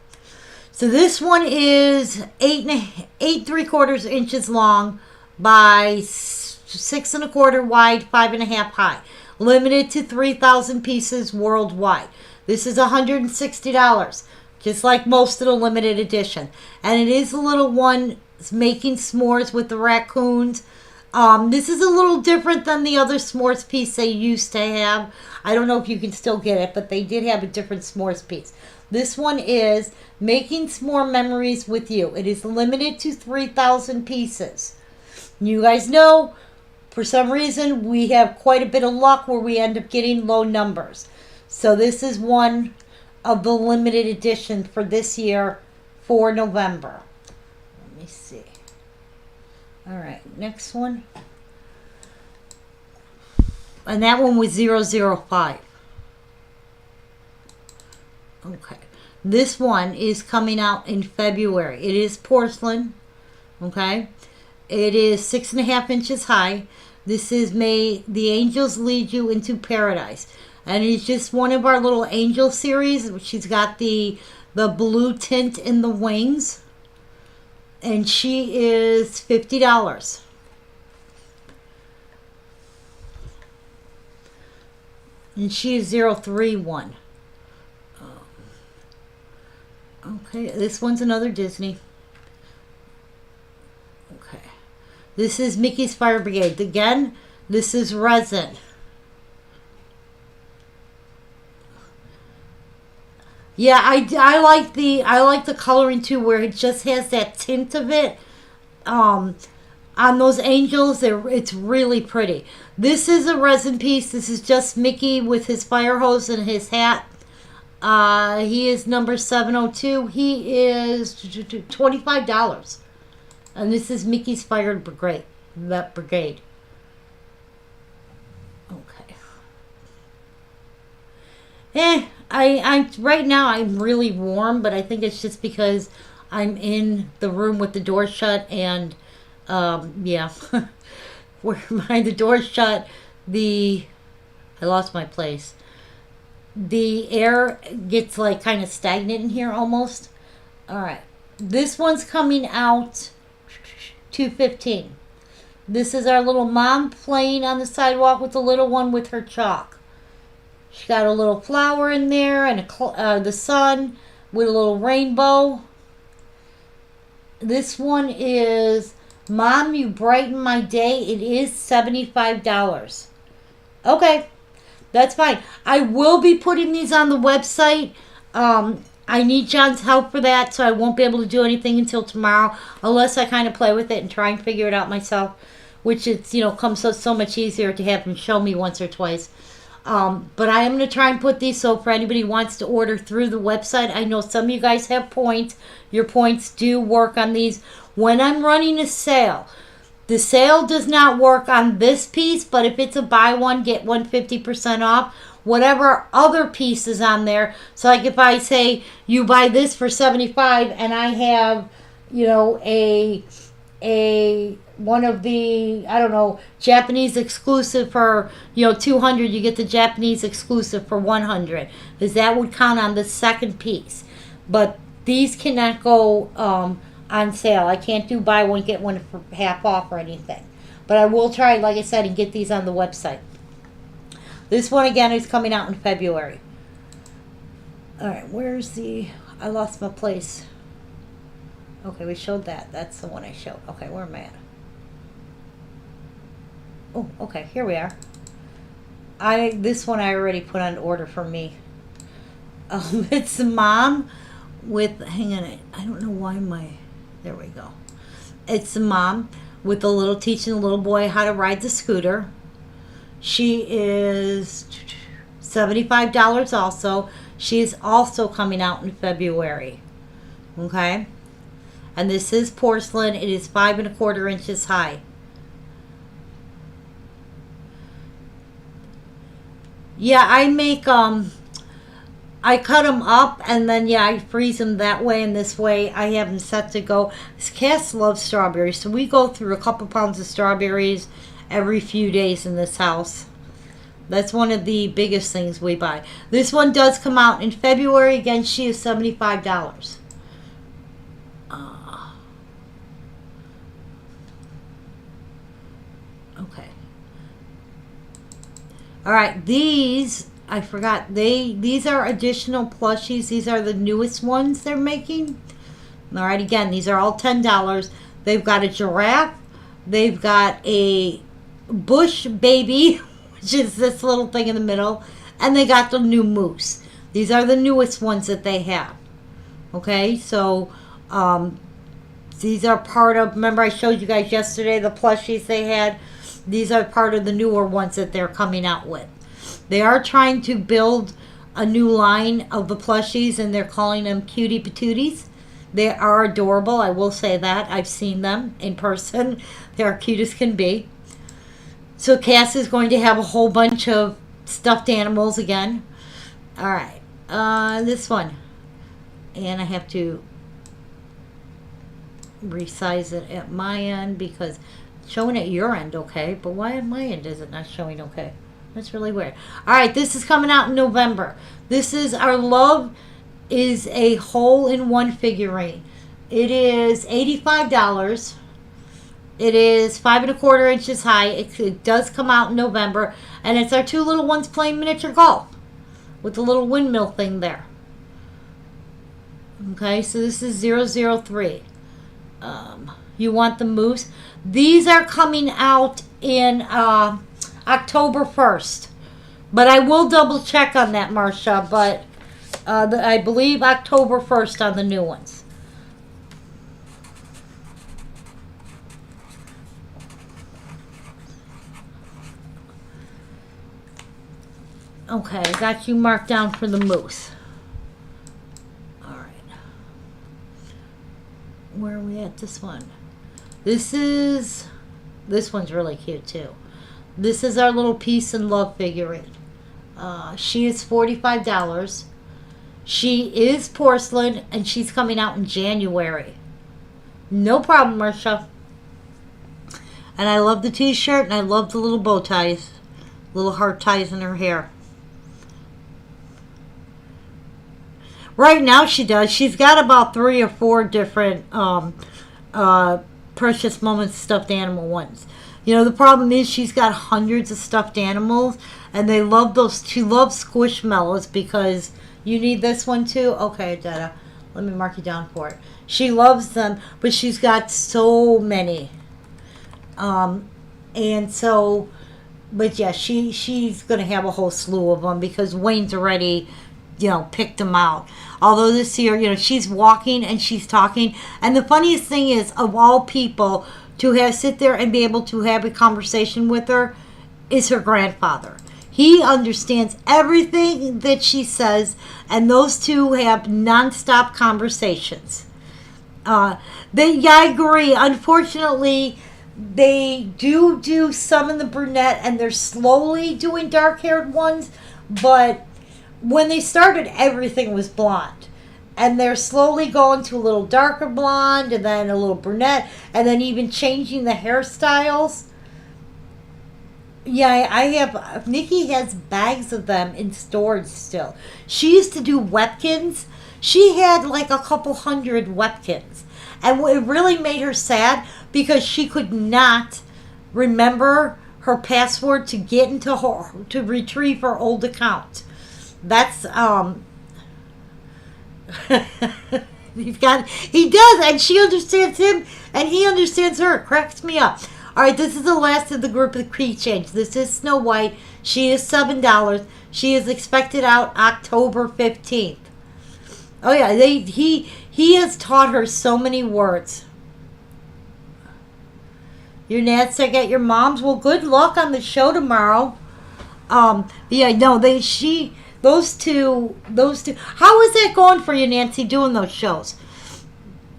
So this one is 8.75 inches long by 6.25 wide, 5.5 high. Limited to 3,000 pieces worldwide. This is $160. Just like most of the limited edition. And it is a little one making s'mores with the raccoons. This is a little different than the other s'mores piece they used to have. I don't know if you can still get it, but they did have a different s'mores piece. This one is Making S'more Memories with You. It is limited to 3,000 pieces. You guys know, for some reason, we have quite a bit of luck where we end up getting low numbers. So this is one of the limited edition for this year for November. Let me see. All right, next one. And that one was 005. Okay. This one is coming out in February. It is porcelain. Okay. It is 6.5 inches high. This is May the Angels Lead You into Paradise. And it's just one of our little angel series. She's got the blue tint in the wings. And she is $50. And she is 031. Okay, this one's another Disney. Okay. This is Mickey's Fire Brigade. Again, this is resin. Yeah, I like the coloring too, where it just has that tint of it. On those angels, it's really pretty. This is a resin piece. This is just Mickey with his fire hose and his hat. He is number 702. He is $25. And this is Mickey's Fire Brigade. That brigade. Okay. I right now I'm really warm, but I think it's just because I'm in the room with the door shut and yeah. Where the door's shut, I lost my place. The air gets like kind of stagnant in here almost. All right. This one's coming out 2/15. This is our little mom playing on the sidewalk with the little one with her chalk. She got a little flower in there and the sun with a little rainbow. This one is Mom, You Brighten My Day. It is $75. Okay, that's fine. I will be putting these on the website. I need John's help for that, so I won't be able to do anything until tomorrow, unless I kind of play with it and try and figure it out myself, which it's, comes so much easier to have him show me once or twice. But I am going to try and put these, so for anybody who wants to order through the website, I know some of you guys have points. Your points do work on these. When I'm running a sale, the sale does not work on this piece, but if it's a buy one, get one 50% off, whatever other piece is on there. So like if I say you buy this for $75 and I have, a one of the, I don't know, Japanese exclusive for, $200, you get the Japanese exclusive for $100. Because that would count on the second piece. But these cannot go on sale. I can't do buy one, get one for half off or anything. But I will try, like I said, and get these on the website. This one, again, is coming out in February. Alright, I lost my place. Okay, we showed that. That's the one I showed. Okay, where am I at? Oh, okay, here we are. This one I already put on order for me. It's the Mom with, hang on, I don't know why there we go. It's the Mom with teaching the little boy how to ride the scooter. She is $75 also. She is also coming out in February. Okay? And this is porcelain. It is 5 1/4 inches high. Yeah, I make, I cut them up and then, I freeze them that way and this way. I have them set to go. Cass loves strawberries, so we go through a couple pounds of strawberries every few days in this house. That's one of the biggest things we buy. This one does come out in February. Again, she is $75. Okay. All right, these, I forgot, these are additional plushies. These are the newest ones they're making. All right, again, these are all $10. They've got a giraffe. They've got a bush baby, which is this little thing in the middle. And they got the new moose. These are the newest ones that they have. Okay, so these are part of, remember I showed you guys yesterday the plushies they had? These are part of the newer ones that they're coming out with. They are trying to build a new line of the plushies, and they're calling them Cutie Patooties. They are adorable, I will say that. I've seen them in person. They are cute as can be. So Cass is going to have a whole bunch of stuffed animals again. All right, this one. And I have to resize it at my end because it's showing at your end okay, but why at my end is it not showing okay? That's really weird. All right, this is coming out in November. This is Our Love is a hole-in-one figurine. It is $85. It is 5 1/4 inches high. It does come out in November, and it's our two little ones playing miniature golf with the little windmill thing there. Okay, so this is 003. You want the moose. These are coming out in October 1st. But I will double check on that, Marcia. But I believe October 1st on the new ones. Okay, I got you marked down for the moose. Where are we at this one? This one's really cute too. This is our little Peace and Love figurine. She is $45. She is porcelain and she's coming out in January. No problem, Marcia. And I love the t-shirt and I love the little bow ties. Little heart ties in her hair. Right now she does. She's got about 3 or 4 different Precious Moments stuffed animal ones. The problem is she's got hundreds of stuffed animals, and they love those. She loves Squishmallows because you need this one too. Okay, Dada, let me mark you down for it. She loves them, but she's got so many. And so, but yeah, she's gonna have a whole slew of them because Wayne's already, picked them out. Although this year, she's walking and she's talking, and the funniest thing is, of all people, to have sit there and be able to have a conversation with her is her grandfather. He understands everything that she says, and those two have nonstop conversations. I agree. Unfortunately, they do some in the brunette, and they're slowly doing dark-haired ones, but when they started, everything was blonde. And they're slowly going to a little darker blonde, and then a little brunette, and then even changing the hairstyles. Yeah, I have. Nikki has bags of them in storage still. She used to do Webkins. She had like a couple hundred Webkins. And it really made her sad because she could not remember her password to get into to retrieve her old account. That's he does, and she understands him, and he understands her. It cracks me up. All right, this is the last of the group of keychains. This is Snow White. She is $7. She is expected out October 15th. Oh yeah, he has taught her so many words. Your Nancy at your mom's. Well, good luck on the show tomorrow. Yeah, no, those two. How is that going for you, Nancy, doing those shows?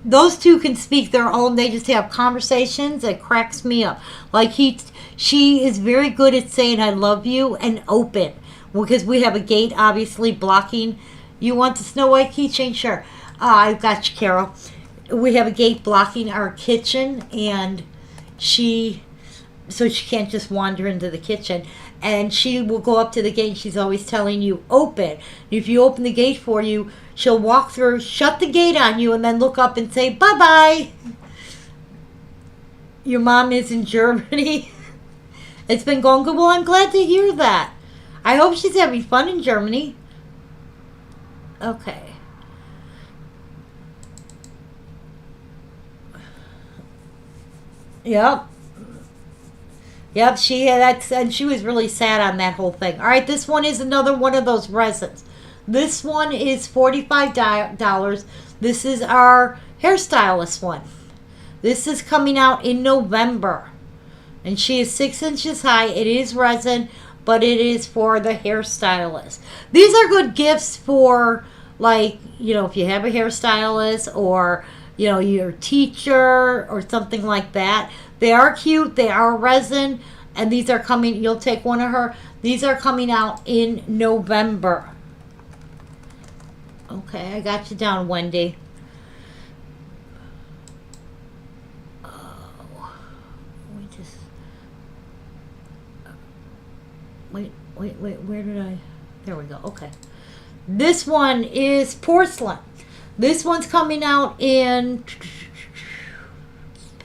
Those two can speak their own. They just have conversations. It cracks me up. Like she is very good at saying "I love you" and open. Because we have a gate, obviously blocking. You want the Snow White keychain? Sure. I've got you, Carole. We have a gate blocking our kitchen, and so she can't just wander into the kitchen. And she will go up to the gate, and she's always telling you, open. If you open the gate for you, she'll walk through, shut the gate on you, and then look up and say, bye-bye. Your mom is in Germany. It's been going good. Well, I'm glad to hear that. I hope she's having fun in Germany. Okay. Yep. Yep, and she was really sad on that whole thing. All right, this one is another one of those resins. This one is $45. This is our hairstylist one. This is coming out in November. And she is 6 inches high. It is resin, but it is for the hairstylist. These are good gifts for, like, if you have a hairstylist or, your teacher or something like that. They are cute. They are resin. And these are coming. You'll take one of her. These are coming out in November. Okay, I got you down, Wendy. Oh, wait, where did I? There we go. Okay. This one is porcelain. This one's coming out in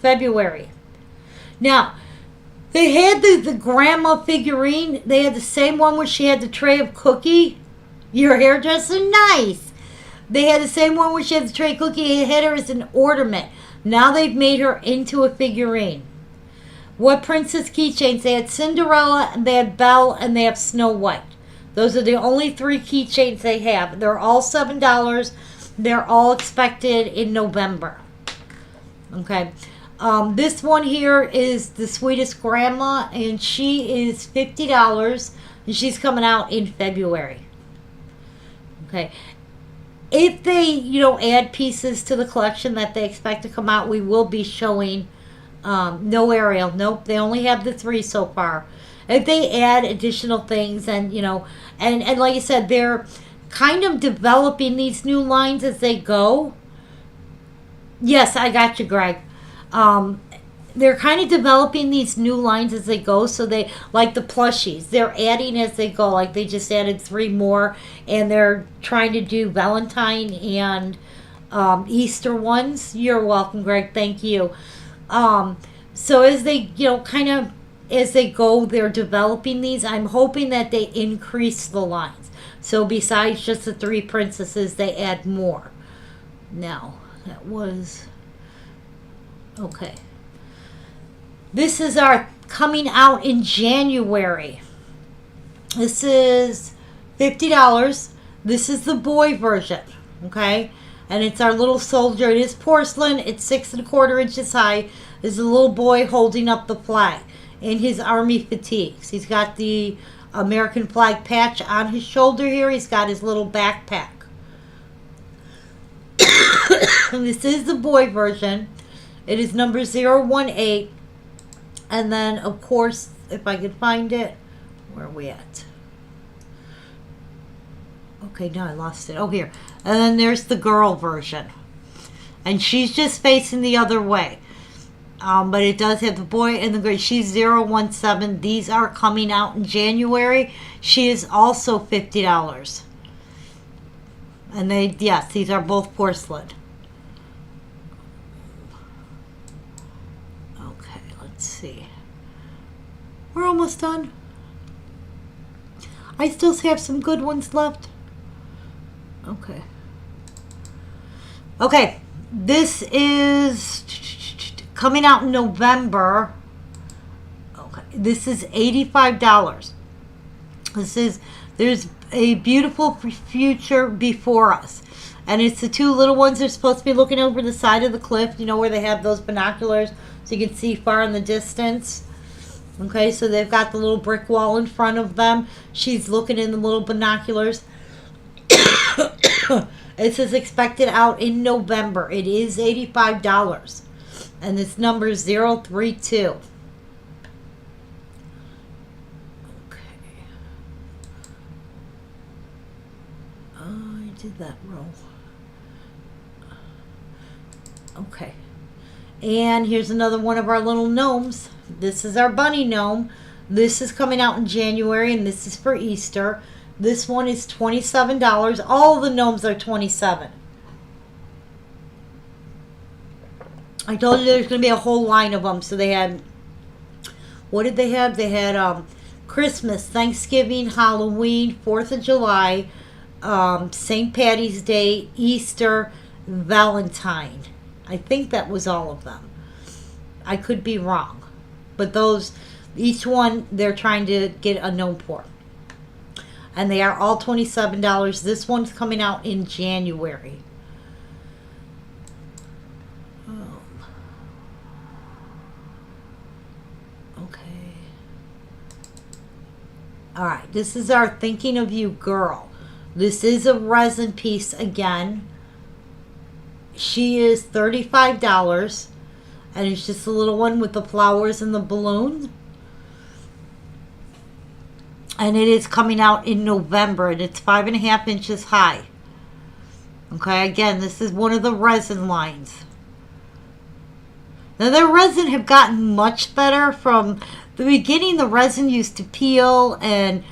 February. Now, they had the grandma figurine. They had the same one where she had the tray of cookie. Your hairdresser, nice. They had the same one where she had the tray of cookie. It had her as an ornament. Now they've made her into a figurine. What princess keychains? They had Cinderella, they had Belle, and they have Snow White. Those are the only 3 keychains they have. They're all $7. They're all expected in November. Okay. This one here is the sweetest grandma, and she is $50, and she's coming out in February. Okay. If they, add pieces to the collection that they expect to come out, we will be showing no Ariel. Nope, they only have the 3 so far. If they add additional things, and, and like I said, they're kind of developing these new lines as they go. Yes, I got you, Greg. They're kind of developing these new lines as they go. So they, like the plushies, they're adding as they go. Like they just added 3 more, and they're trying to do Valentine and Easter ones. You're welcome, Greg. Thank you. So as they, kind of as they go, they're developing these. I'm hoping that they increase the lines. So besides just the three princesses, they add more. Now, that was okay. This is our coming out in January. This is $50. This is the boy version, okay? And it's our little soldier. It is porcelain. It's 6¼ inches high. There's a little boy holding up the flag in his army fatigues. He's got the American flag patch on his shoulder here. He's got his little backpack. And this is the boy version. It is number 018. And then, of course, if I could find it, where are we at? Okay, no, I lost it. Oh, here. And then there's the girl version. And she's just facing the other way. But it does have the boy and the girl. She's 017. These are coming out in January. She is also $50. And these are both porcelain. Okay, let's see. We're almost done. I still have some good ones left. Okay. Okay, this is coming out in November. Okay, this is $85. There's a beautiful future before us. And it's the two little ones that are supposed to be looking over the side of the cliff, where they have those binoculars so you can see far in the distance. Okay, so they've got the little brick wall in front of them. She's looking in the little binoculars. It says expected out in November. It is $85. And this number is 032. Okay. I did that wrong. Okay. And here's another one of our little gnomes. This is our bunny gnome. This is coming out in January, and this is for Easter. This one is $27. All the gnomes are $27. I told you there's going to be a whole line of them. So they had, what did they have? They had Christmas, Thanksgiving, Halloween, 4th of July, St. Patty's Day, Easter, Valentine. I think that was all of them. I could be wrong. But those, each one, they're trying to get a gnome for. And they are all $27. This one's coming out in January. Okay. Alright, this is our Thinking of You girl. This is a resin piece again. She is $35. And it's just a little one with the flowers and the balloons. And it is coming out in November. And it's 5½ inches high. Okay, again, this is one of the resin lines. Now, their resin have gotten much better. From the beginning, the resin used to peel and...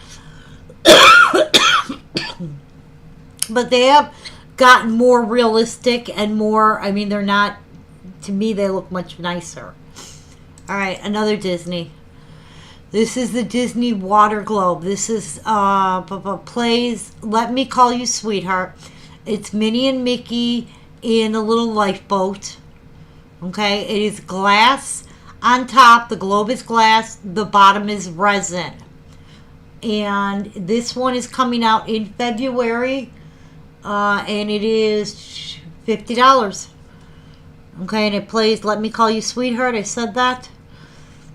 but they have gotten more realistic and more... I mean, they're not... To me, they look much nicer. Alright, another Disney. This is the Disney Water Globe. This is plays Let Me Call You Sweetheart. It's Minnie and Mickey in a little lifeboat. Okay, it is glass on top. The globe is glass. The bottom is resin. And this one is coming out in February. And it is $50. Okay, and it plays Let Me Call You Sweetheart. I said that.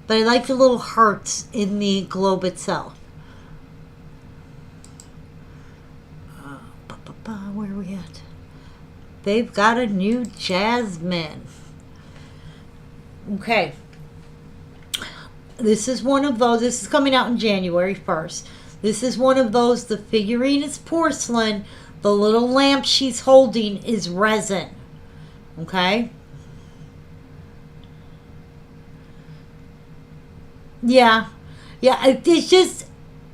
But I like the little hearts in the globe itself. Where are we at? They've got a new Jasmine. Okay. This is one of those. This is coming out in January 1st. This is one of those. The figurine is porcelain. The little lamp she's holding is resin. Okay. Yeah. It's just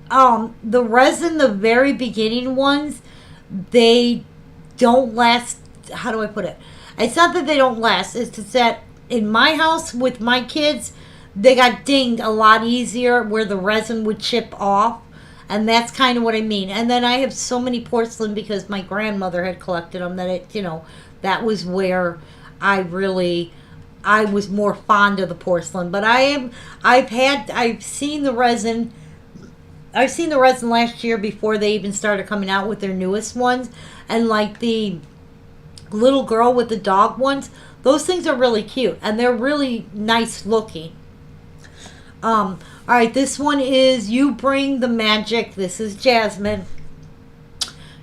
the resin, the very beginning ones, they don't last. How do I put it? It's not that they don't last. It's that in my house with my kids, they got dinged a lot easier where the resin would chip off. And that's kind of what I mean. And then I have so many porcelain because my grandmother had collected them that that was where I was more fond of the porcelain. But I've seen the resin. I've seen the resin last year before they even started coming out with their newest ones. And like the little girl with the dog ones, those things are really cute. And they're really nice looking. All right, this one is You Bring the Magic. This is Jasmine.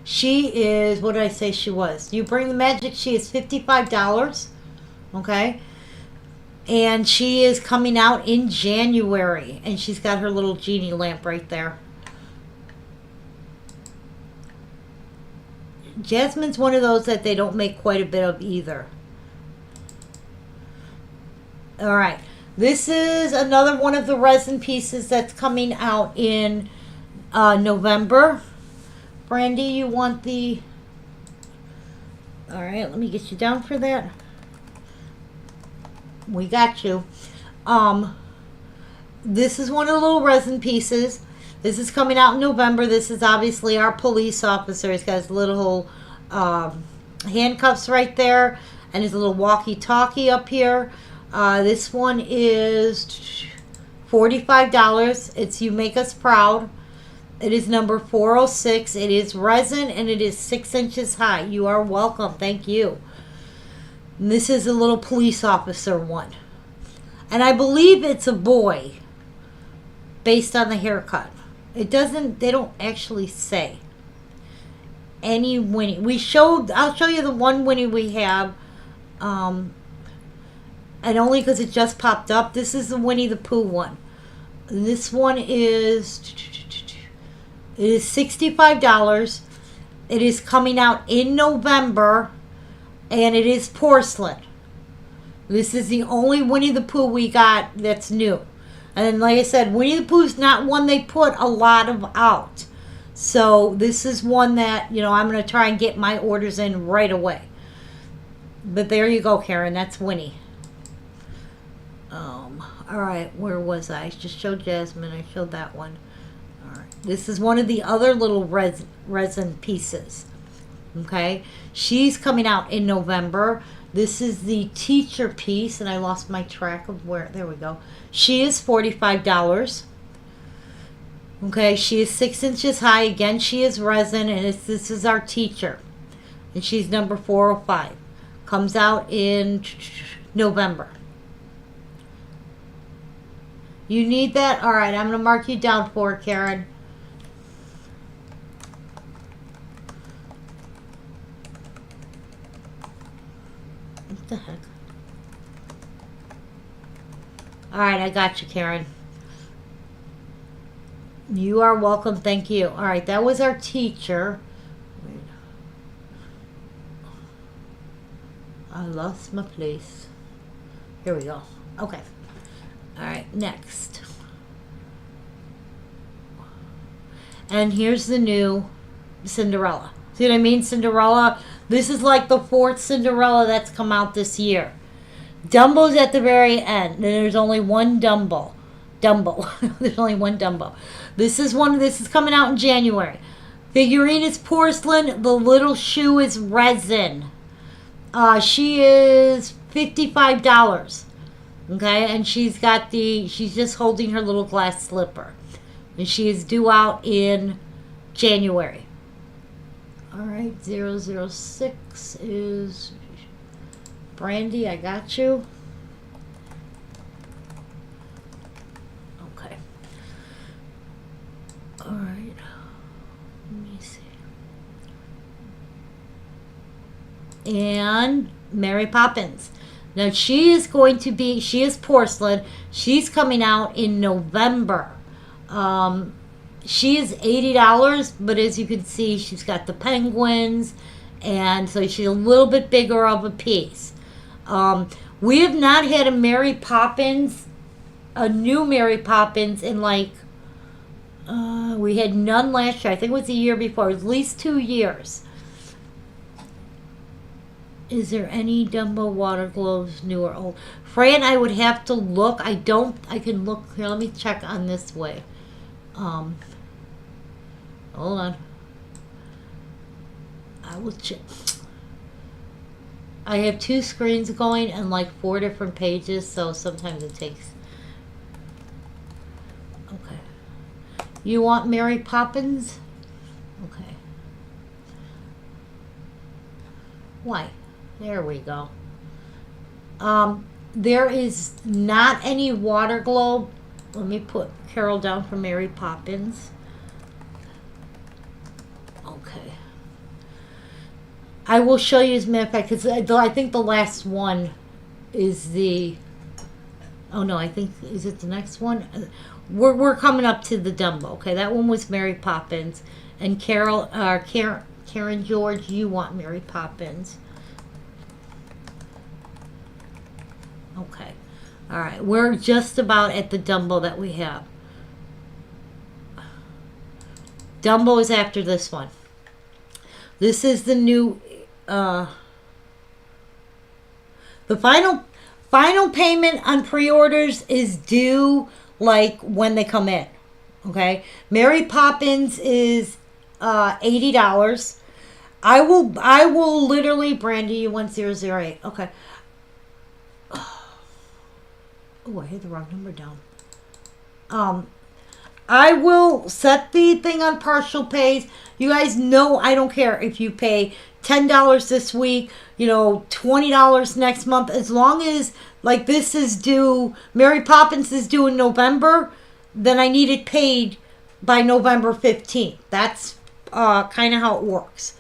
She is, what did I say she was? You Bring the Magic, she is $55. Okay. And she is coming out in January. And she's got her little genie lamp right there. Jasmine's one of those that they don't make quite a bit of either. All right. This is another one of the resin pieces that's coming out in November. Brandy, you want the... All right, let me get you down for that. We got you. This is one of the little resin pieces. This is coming out in November. This is obviously our police officer. He's got his little handcuffs right there. And his little walkie-talkie up here. This one is $45. It's You Make Us Proud. It is number 406. It is resin and it is 6 inches high. You are welcome. Thank you. And this is a little police officer one. And I believe it's a boy based on the haircut. They don't actually say any Winnie. I'll show you the one Winnie we have. And only because it just popped up. This is the Winnie the Pooh one. This one is $65. It is coming out in November. And it is porcelain. This is the only Winnie the Pooh we got that's new. And like I said, Winnie the Pooh's not one they put a lot of out. So this is one that, I'm going to try and get my orders in right away. But there you go, Karen. That's Winnie. All right, where was I? I just showed Jasmine. I showed that one. All right, this is one of the other little resin pieces. Okay, she's coming out in November. This is the teacher piece, and I lost my track of where. There we go. She is $45. Okay, she is 6 inches high. Again, she is resin, and this is our teacher, and she's number 405. Comes out in November. You need that? All right, I'm going to mark you down for it, Karen. What the heck? All right, I got you, Karen. You are welcome. Thank you. All right, that was our teacher. Wait. I lost my place. Here we go. Okay. All right, next. And here's the new Cinderella. See what I mean? Cinderella. This is like the 4th Cinderella that's come out this year. Dumbo's at the very end. And there's only one Dumbo. There's only one Dumbo. This is coming out in January. Figurine is porcelain. The little shoe is resin. She is $55. Okay, and she's just holding her little glass slipper. And she is due out in January. All right, 006 is Brandy. I got you. Okay. All right. Let me see. And Mary Poppins. Now she is porcelain. She's coming out in November. She is $80, but as you can see, she's got the penguins, and so she's a little bit bigger of a piece. We have not had a new Mary Poppins in we had none last year. I think it was the year before. It was at least 2 years. Is there any Dumbo water globes, new or old? Fran, I would have to look. I can look here. Let me check on this way. Hold on. I will check. I have 2 screens going and like 4 different pages, so sometimes it takes. Okay. You want Mary Poppins? Okay. Why? There we go. There is not any water globe. Let me put Carole down for Mary Poppins. Okay. I will show you as a matter of fact, because I think the last one is the. Oh no, I think is it the next one? We're coming up to the Dumbo. Okay, that one was Mary Poppins, and Carole, Karen George, you want Mary Poppins. Okay. All right. We're just about at the Dumbo that we have. Dumbo is after this one. This is the new. The final payment on pre-orders is due like when they come in. Okay. Mary Poppins is $80. I will literally, Brandy, you want 008. Okay. Oh, I hit the wrong number down. I will set the thing on partial pays. You guys know I don't care if you pay $10 this week, $20 next month. As long as, like, this is due, Mary Poppins is due in November, then I need it paid by November 15th. That's kind of how it works.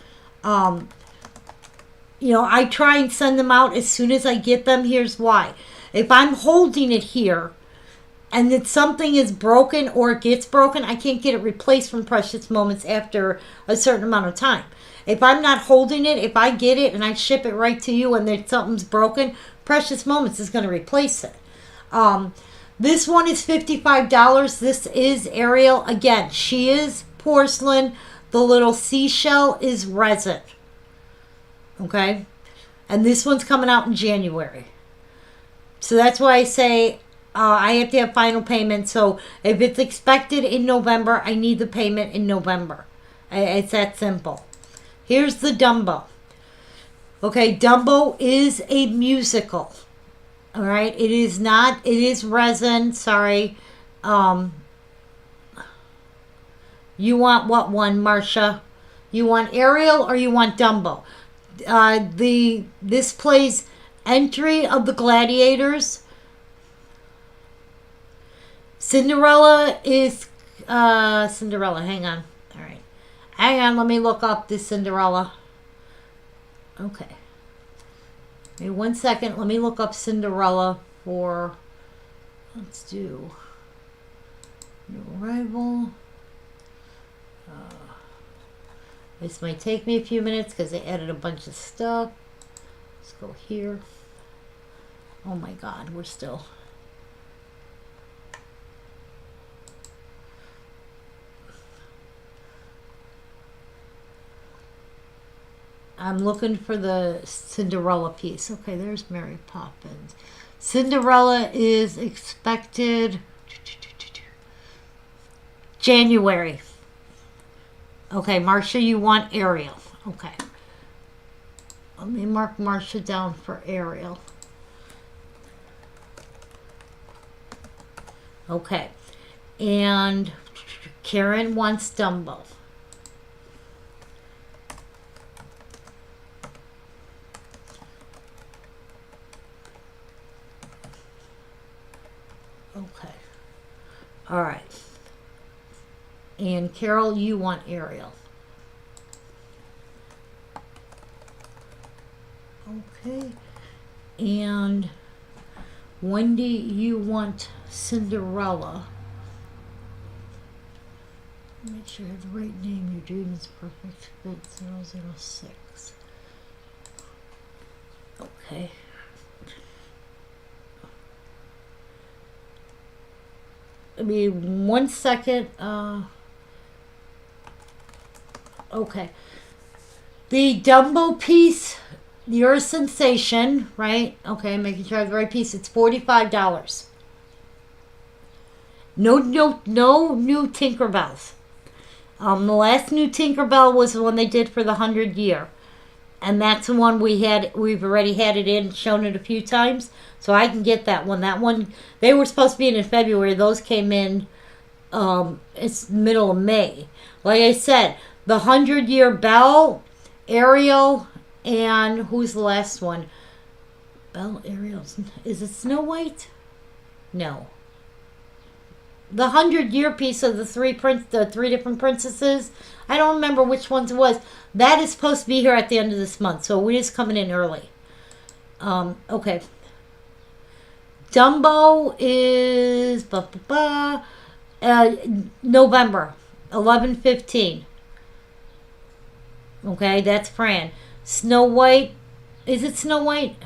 I try and send them out as soon as I get them. Here's why. If I'm holding it here and that something is broken or it gets broken, I can't get it replaced from Precious Moments after a certain amount of time. If I'm not holding it, if I get it and I ship it right to you and that something's broken, Precious Moments is going to replace it. This one is $55. This is Ariel. Again, she is porcelain. The little seashell is resin. Okay? And this one's coming out in January. So that's why I say I have to have final payment. So if it's expected in November, I need the payment in November. It's that simple. Here's the Dumbo. Okay, Dumbo is a musical. All right, it is not. It is resin. Sorry. You want what one, Marcia? You want Ariel or you want Dumbo? This plays Entry of the Gladiators. Cinderella is Cinderella. Hang on. All right. Hang on. Let me look up this Cinderella. Okay. Wait 1 second. Let me look up Cinderella for. Let's do New Arrival. This might take me a few minutes because they added a bunch of stuff. Let's go here. Oh my God, we're still. I'm looking for the Cinderella piece. Okay, there's Mary Poppins. Cinderella is expected January. Okay, Marcia, you want Ariel. Okay. Let me mark Marcia down for Ariel. Okay. And Karen wants Dumbo. Okay. All right. And Carole, you want Ariel. Okay. And Wendy, you want Cinderella. Make sure you have the right name. Your dream is perfect. Fit 006. Okay. Give me 1 second. Okay. The Dumbo piece You're a sensation, right? Okay, making sure I have the right piece. It's $45. No new Tinkerbells. The last new Tinkerbell was the one they did for the 100 year. And that's the one we've already had it in, shown it a few times. So I can get that one. That one, they were supposed to be in February. Those came in, it's middle of May. Like I said, the 100 year Belle, Ariel, and who's the last one? Belle, Ariel, is it Snow White? No. The 100 year piece of the three different princesses. I don't remember which ones it was. That is supposed to be here at the end of this month, so it is coming in early. Okay. Dumbo is November 11/15. Okay, that's Fran. Snow White. Is it Snow White?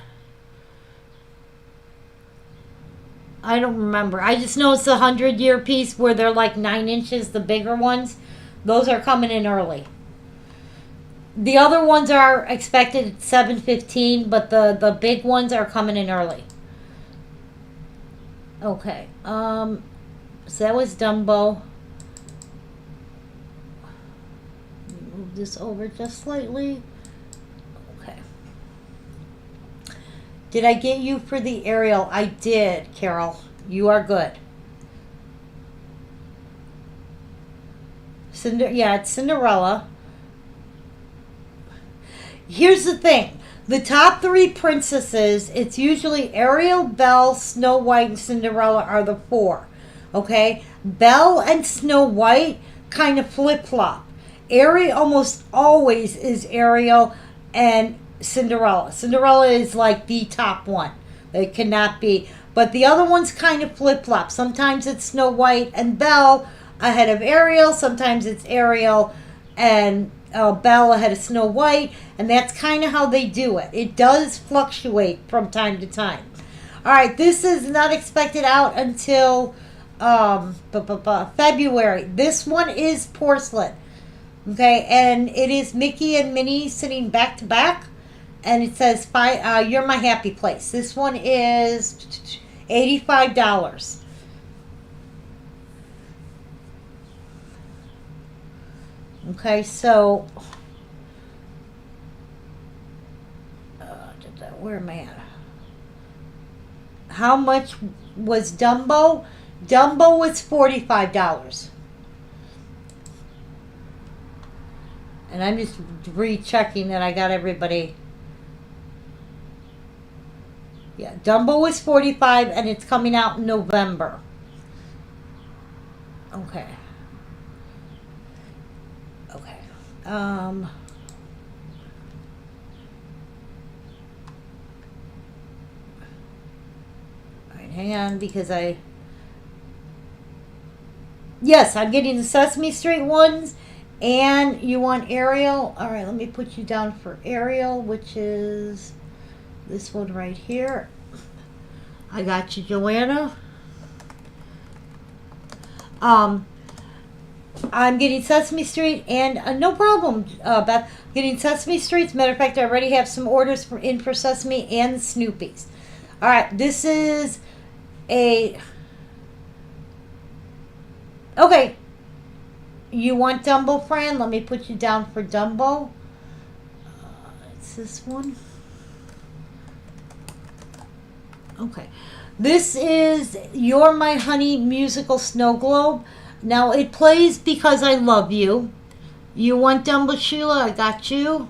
I don't remember. I just know it's the 100 year piece where they're like 9 inches, the bigger ones. Those are coming in early. The other ones are expected at 7/15, but the big ones are coming in early. Okay. So that was Dumbo. Move this over just slightly. Okay. Did I get you for the Ariel? I did, Carol. You are good. It's Cinderella. Here's the thing. The top 3 princesses, it's usually Ariel, Belle, Snow White, and Cinderella are the 4. Okay? Belle and Snow White kind of flip-flop. Ariel almost always is Ariel and Cinderella. Cinderella is like the top one. It cannot be. But the other ones kind of flip-flop. Sometimes it's Snow White and Belle ahead of Ariel. Sometimes it's Ariel and Belle ahead of Snow White. And that's kind of how they do it. It does fluctuate from time to time. All right, this is not expected out until February. This one is porcelain. Okay, and it is Mickey and Minnie sitting back to back. And it says, "You're my happy place." This one is $85. Okay, so where am I at? How much was Dumbo? Dumbo was $45. And I'm just rechecking that I got everybody. Yeah, Dumbo was 45 and it's coming out in November. Okay. Okay. All right, hang on because yes, I'm getting the Sesame Street ones. And you want Ariel? All right, let me put you down for Ariel, which is this one right here. I got you, Joanna. I'm getting Sesame Street, and no problem, Beth. Getting Sesame Street. As a matter of fact, I already have some orders in for Sesame and Snoopy's. All right, this is a... Okay. You want Dumbo, Fran? Let me put you down for Dumbo. It's this one. Okay. This is You're My Honey musical snow globe. Now, it plays Because I Love You. You want Dumbo, Sheila? I got you.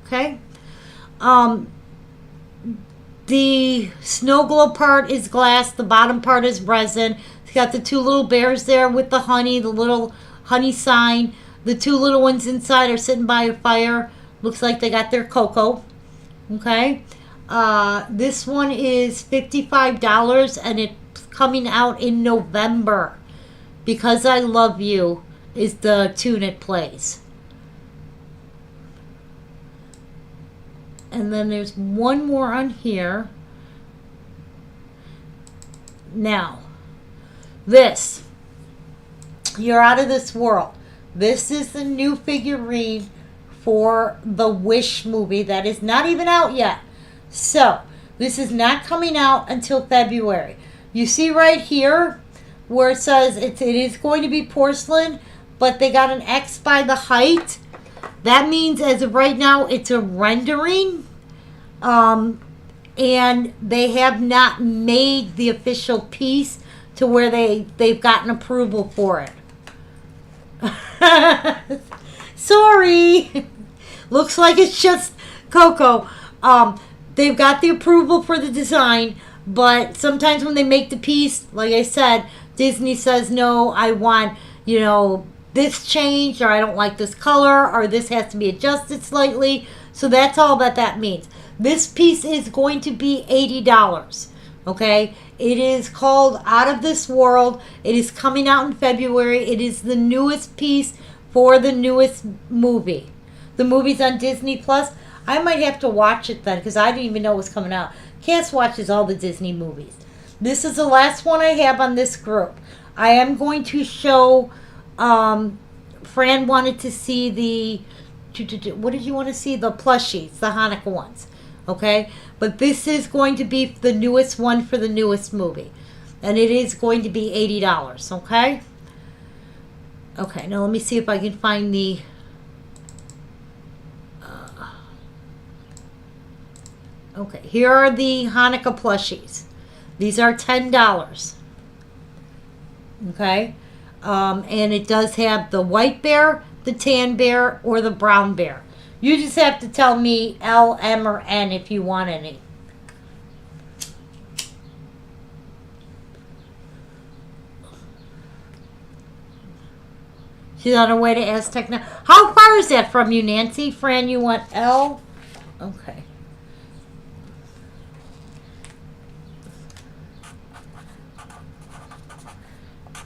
Okay. The snow globe part is glass. The bottom part is resin. It's got the 2 little bears there with the honey, the little honey sign. The 2 little ones inside are sitting by a fire. Looks like they got their cocoa. Okay. This one is $55 and it's coming out in November. Because I Love You is the tune it plays. And then there's one more on here. Now, this. You're Out of This World. This is the new figurine for the Wish movie that is not even out yet. So, this is not coming out until February. You see right here where it says it is going to be porcelain, but they got an X by the height. That means as of right now, it's a rendering. And they have not made the official piece to where they've gotten approval for it. Sorry. Looks like it's just Coco. They've got the approval for the design, but sometimes when they make the piece, like I said, Disney says, no, I want, this changed, or I don't like this color, or this has to be adjusted slightly. So that's all that means. This piece is going to be $80. Okay? It is called Out of This World. It is coming out in February. It is the newest piece for the newest movie. The movie's on Disney Plus. I might have to watch it then because I didn't even know it was coming out. Cass watches all the Disney movies. This is the last one I have on this group. I am going to show... Fran wanted to see the... What did you want to see? The plushies. The Hanukkah ones. Okay? But this is going to be the newest one for the newest movie. And it is going to be $80. Okay? Okay, now let me see if I can find the... Okay, here are the Hanukkah plushies. These are $10. Okay? And it does have the white bear, the tan bear, or the brown bear. You just have to tell me L, M, or N if you want any. She's on her way to Aztec now. How far is that from you, Nancy? Fran, you want L? Okay.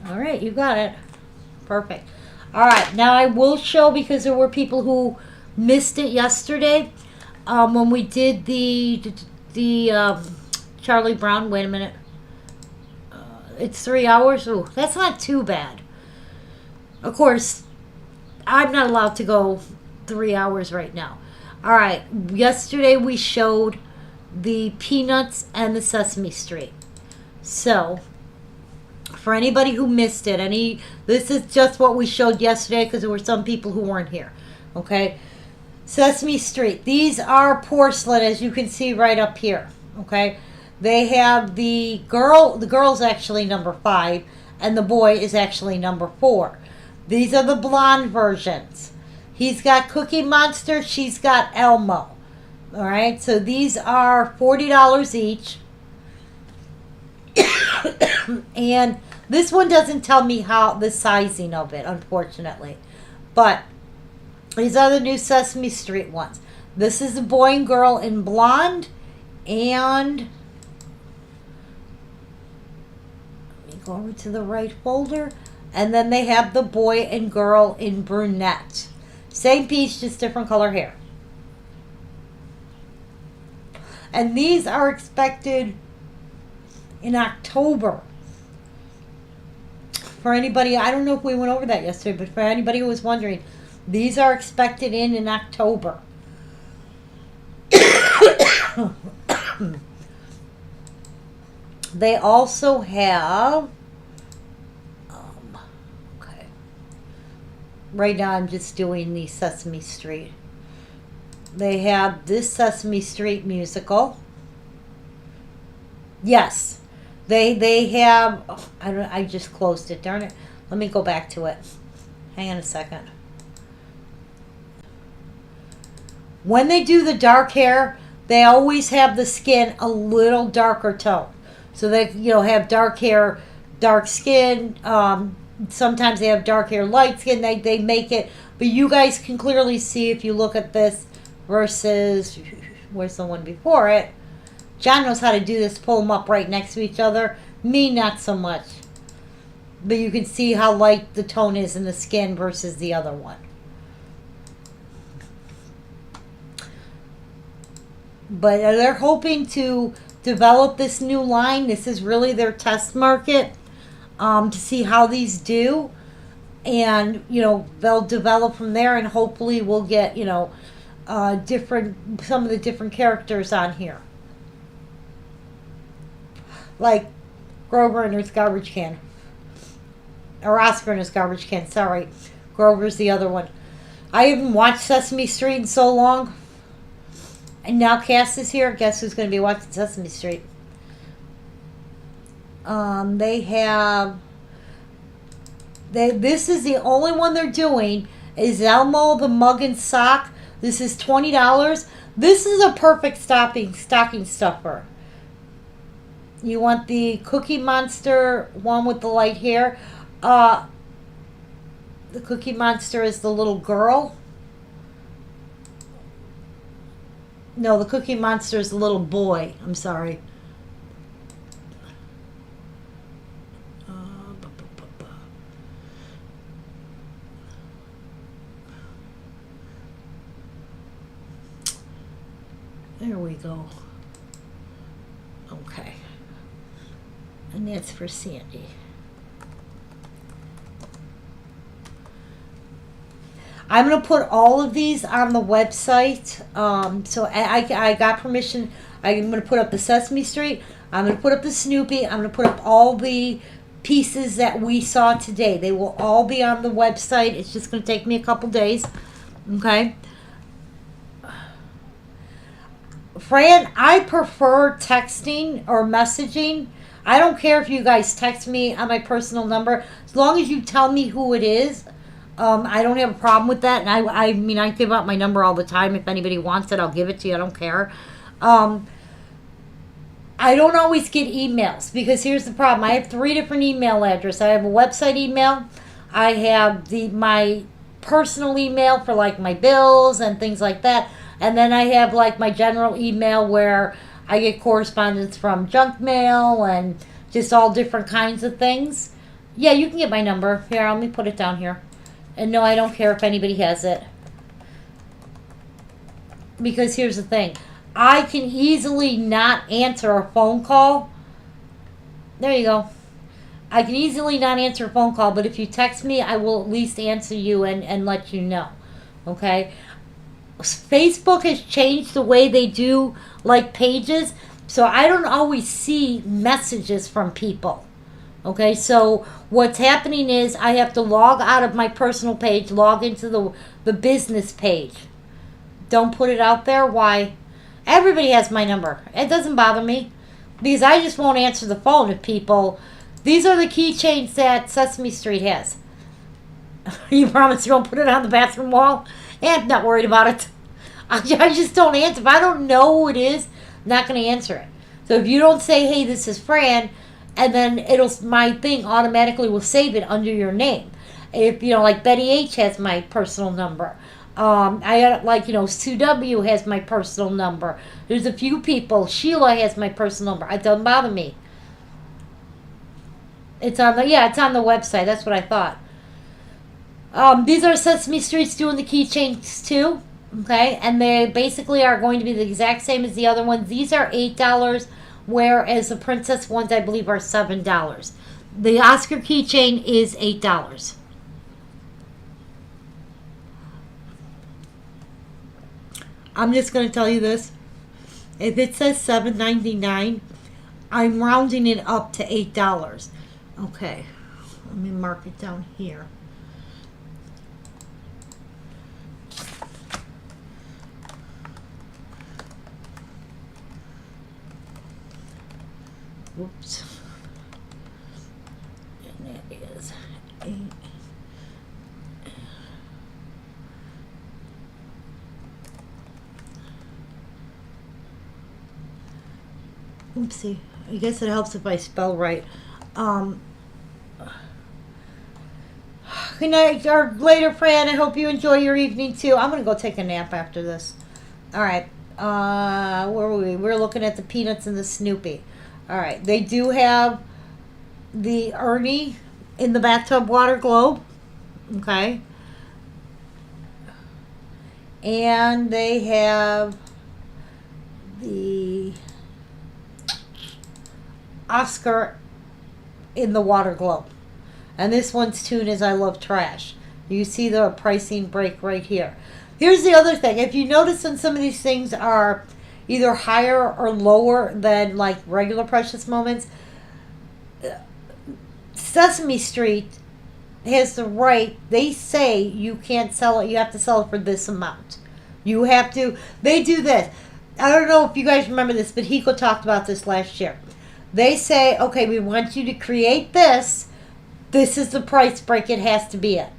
All right, you got it. Perfect. All right, now I will show, because there were people who missed it yesterday when we did the Charlie Brown. Wait a minute. It's 3 hours. Oh, that's not too bad. Of course, I'm not allowed to go 3 hours right now. All right, yesterday we showed the Peanuts and the Sesame Street. So... for anybody who missed it, this is just what we showed yesterday because there were some people who weren't here. Okay? Sesame Street. These are porcelain, as you can see right up here. Okay? They have the girl's actually number 5, and the boy is actually number 4. These are the blonde versions. He's got Cookie Monster, she's got Elmo. Alright? So these are $40 each. And this one doesn't tell me how the sizing of it, unfortunately. But these are the new Sesame Street ones. This is the boy and girl in blonde. And let me go over to the right folder. And then they have the boy and girl in brunette. Same piece, just different color hair. And these are expected in October. For anybody, I don't know if we went over that yesterday, but for anybody who was wondering, these are expected in October. They also have, okay, right now I'm just doing the Sesame Street. They have this Sesame Street musical. Yes. They have, I just closed it, darn it. Let me go back to it. Hang on a second. When they do the dark hair, they always have the skin a little darker tone. So they, have dark hair, dark skin. Sometimes they have dark hair, light skin. They make it, but you guys can clearly see if you look at this versus, where's the one before it? John knows how to do this, pull them up right next to each other. Me, not so much. But you can see how light the tone is in the skin versus the other one. But they're hoping to develop this new line. This is really their test market to see how these do. and they'll develop from there, and hopefully we'll get some of the different characters on here, like Grover and his garbage can, or Oscar and his garbage can. Sorry, Grover's the other one. I haven't watched Sesame Street in so long, and now Cass is here. Guess who's going to be watching Sesame Street? They have. This is the only one they're doing. Is Elmo the Mug and Sock? This is $20. This is a perfect stocking stuffer. You want the Cookie Monster one with the light hair. The Cookie Monster is the little girl. No, the Cookie Monster is the little boy. I'm sorry. There we go. Okay. And that's for Sandy. I'm going to put all of these on the website. So I got permission. I'm going to put up the Sesame Street. I'm going to put up the Snoopy. I'm going to put up all the pieces that we saw today. They will all be on the website. It's just going to take me a couple days. Okay. Fran, I prefer texting or messaging. I don't care if you guys text me on my personal number. As long as you tell me who it is, I don't have a problem with that. And I mean, I give out my number all the time. If anybody wants it, I'll give it to you. I don't care. I don't always get emails because here's the problem. I have 3 different email addresses. I have a website email. I have my personal email for like my bills and things like that. And then I have like my general email where I get correspondence from junk mail and just all different kinds of things. Yeah, you can get my number. Here, let me put it down here. And no, I don't care if anybody has it. Because here's the thing. I can easily not answer a phone call. There you go. I can easily not answer a phone call, but if you text me, I will at least answer you and let you know. Okay? Facebook has changed the way they do like pages, so I don't always see messages from people. Okay, so what's happening is I have to log out of my personal page, log into the business page. Don't put it out there. Why? Everybody has my number. It doesn't bother me because I just won't answer the phone if people. These are the keychains that Sesame Street has. You promise you won't put it on the bathroom wall? I'm not worried about it. I just don't answer. If I don't know who it is, I'm not going to answer it. So if you don't say, hey, this is Fran, and then my thing automatically will save it under your name. If, like Betty H has my personal number. I got, like, Sue W has my personal number. There's a few people. Sheila has my personal number. It doesn't bother me. It's on the website. That's what I thought. These are Sesame Street's doing the keychains too. Okay, and they basically are going to be the exact same as the other ones. These are $8, whereas the princess ones, I believe, are $7. The Oscar keychain is $8. I'm just going to tell you this. If it says $7.99, I'm rounding it up to $8. Okay, let me mark it down here. Whoops. And that is 8. Oopsie. I guess it helps if I spell right. Good night, or later, Fran. I hope you enjoy your evening too. I'm gonna go take a nap after this. All right. Where were we? We're looking at the Peanuts and the Snoopy. All right. They do have the Ernie in the bathtub water globe. Okay. And they have the Oscar in the water globe. And this one's tuned as I Love Trash. You see the pricing break right here. Here's the other thing. If you notice when some of these things are either higher or lower than like regular Precious Moments, Sesame Street has the right. They say you can't sell it. You have to sell it for this amount. You have to. They do this. I don't know if you guys remember this, but Hiko talked about this last year. They say, okay, we want you to create this. This is the price break it has to be at.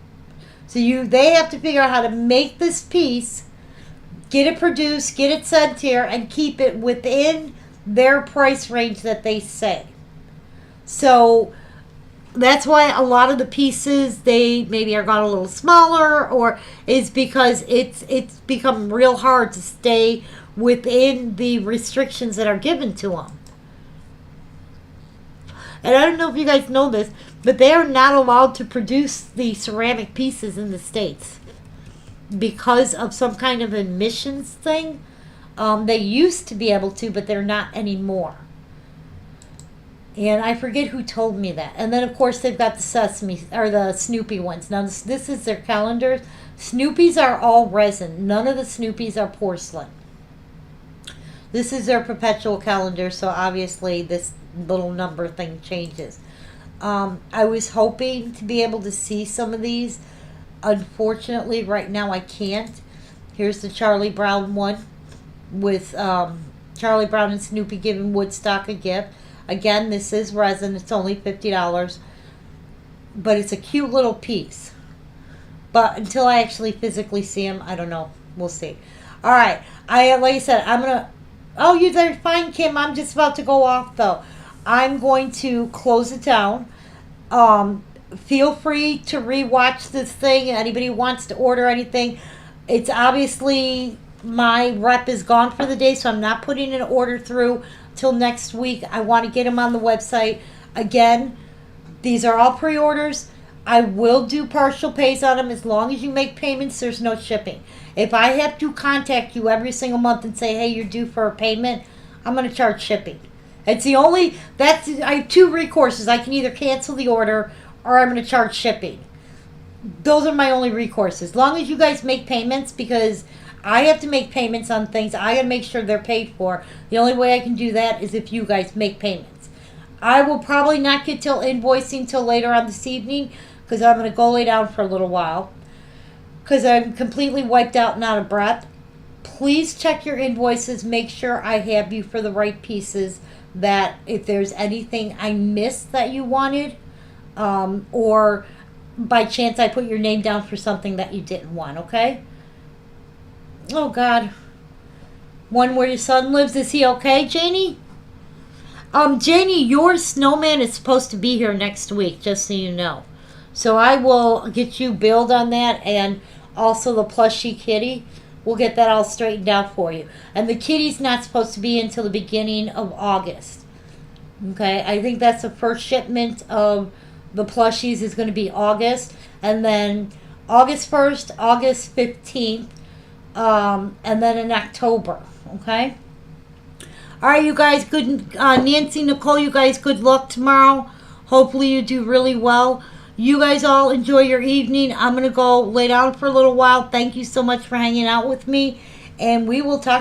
So they have to figure out how to make this piece, get it produced, get it sent here, and keep it within their price range that they say. So that's why a lot of the pieces, they maybe are got a little smaller, or is because it's become real hard to stay within the restrictions that are given to them. And I don't know if you guys know this, but they are not allowed to produce the ceramic pieces in the States because of some kind of emissions thing. They used to be able to, but they're not anymore. And I forget who told me that. And then, of course, they've got the Sesame, or the Snoopy ones. Now, this is their calendars. Snoopy's are all resin. None of the Snoopy's are porcelain. This is their perpetual calendar, so obviously this little number thing changes. I was hoping to be able to see some of these. Unfortunately, right now I can't. Here's the Charlie Brown one with Charlie Brown and Snoopy giving Woodstock a gift. Again, this is resin. It's only $50. But it's a cute little piece. But until I actually physically see them, I don't know. We'll see. All right. Like I said, I'm going to... Oh, you're there. Fine, Kim. I'm just about to go off, though. I'm going to close it down. Feel free to rewatch this thing. Anybody who wants to order anything. It's obviously... My rep is gone for the day, so I'm not putting an order through till next week. I want to get them on the website. Again, these are all pre-orders. I will do partial pays on them. As long as you make payments, there's no shipping. If I have to contact you every single month and say, hey, you're due for a payment, I'm going to charge shipping. It's the only... I have two recourses. I can either cancel the order or I'm going to charge shipping. Those are my only recourses. As long as you guys make payments, because... I have to make payments on things. I got to make sure they're paid for. The only way I can do that is if you guys make payments. I will probably not get till invoicing till later on this evening because I'm going to go lay down for a little while because I'm completely wiped out and out of breath. Please check your invoices. Make sure I have you for the right pieces, that if there's anything I missed that you wanted, or by chance I put your name down for something that you didn't want, okay? Oh, God. One where your son lives. Is he okay, Janie? Janie, your snowman is supposed to be here next week, just so you know. So I will get you billed on that, and also the plushie kitty. We'll get that all straightened out for you. And the kitty's not supposed to be until the beginning of August. Okay, I think that's the first shipment of the plushies is going to be August. And then August 1st, August 15th. And then in October, okay? All right, you guys, good. Nancy, Nicole, you guys, good luck tomorrow. Hopefully you do really well. You guys all enjoy your evening. I'm going to go lay down for a little while. Thank you so much for hanging out with me, and we will talk.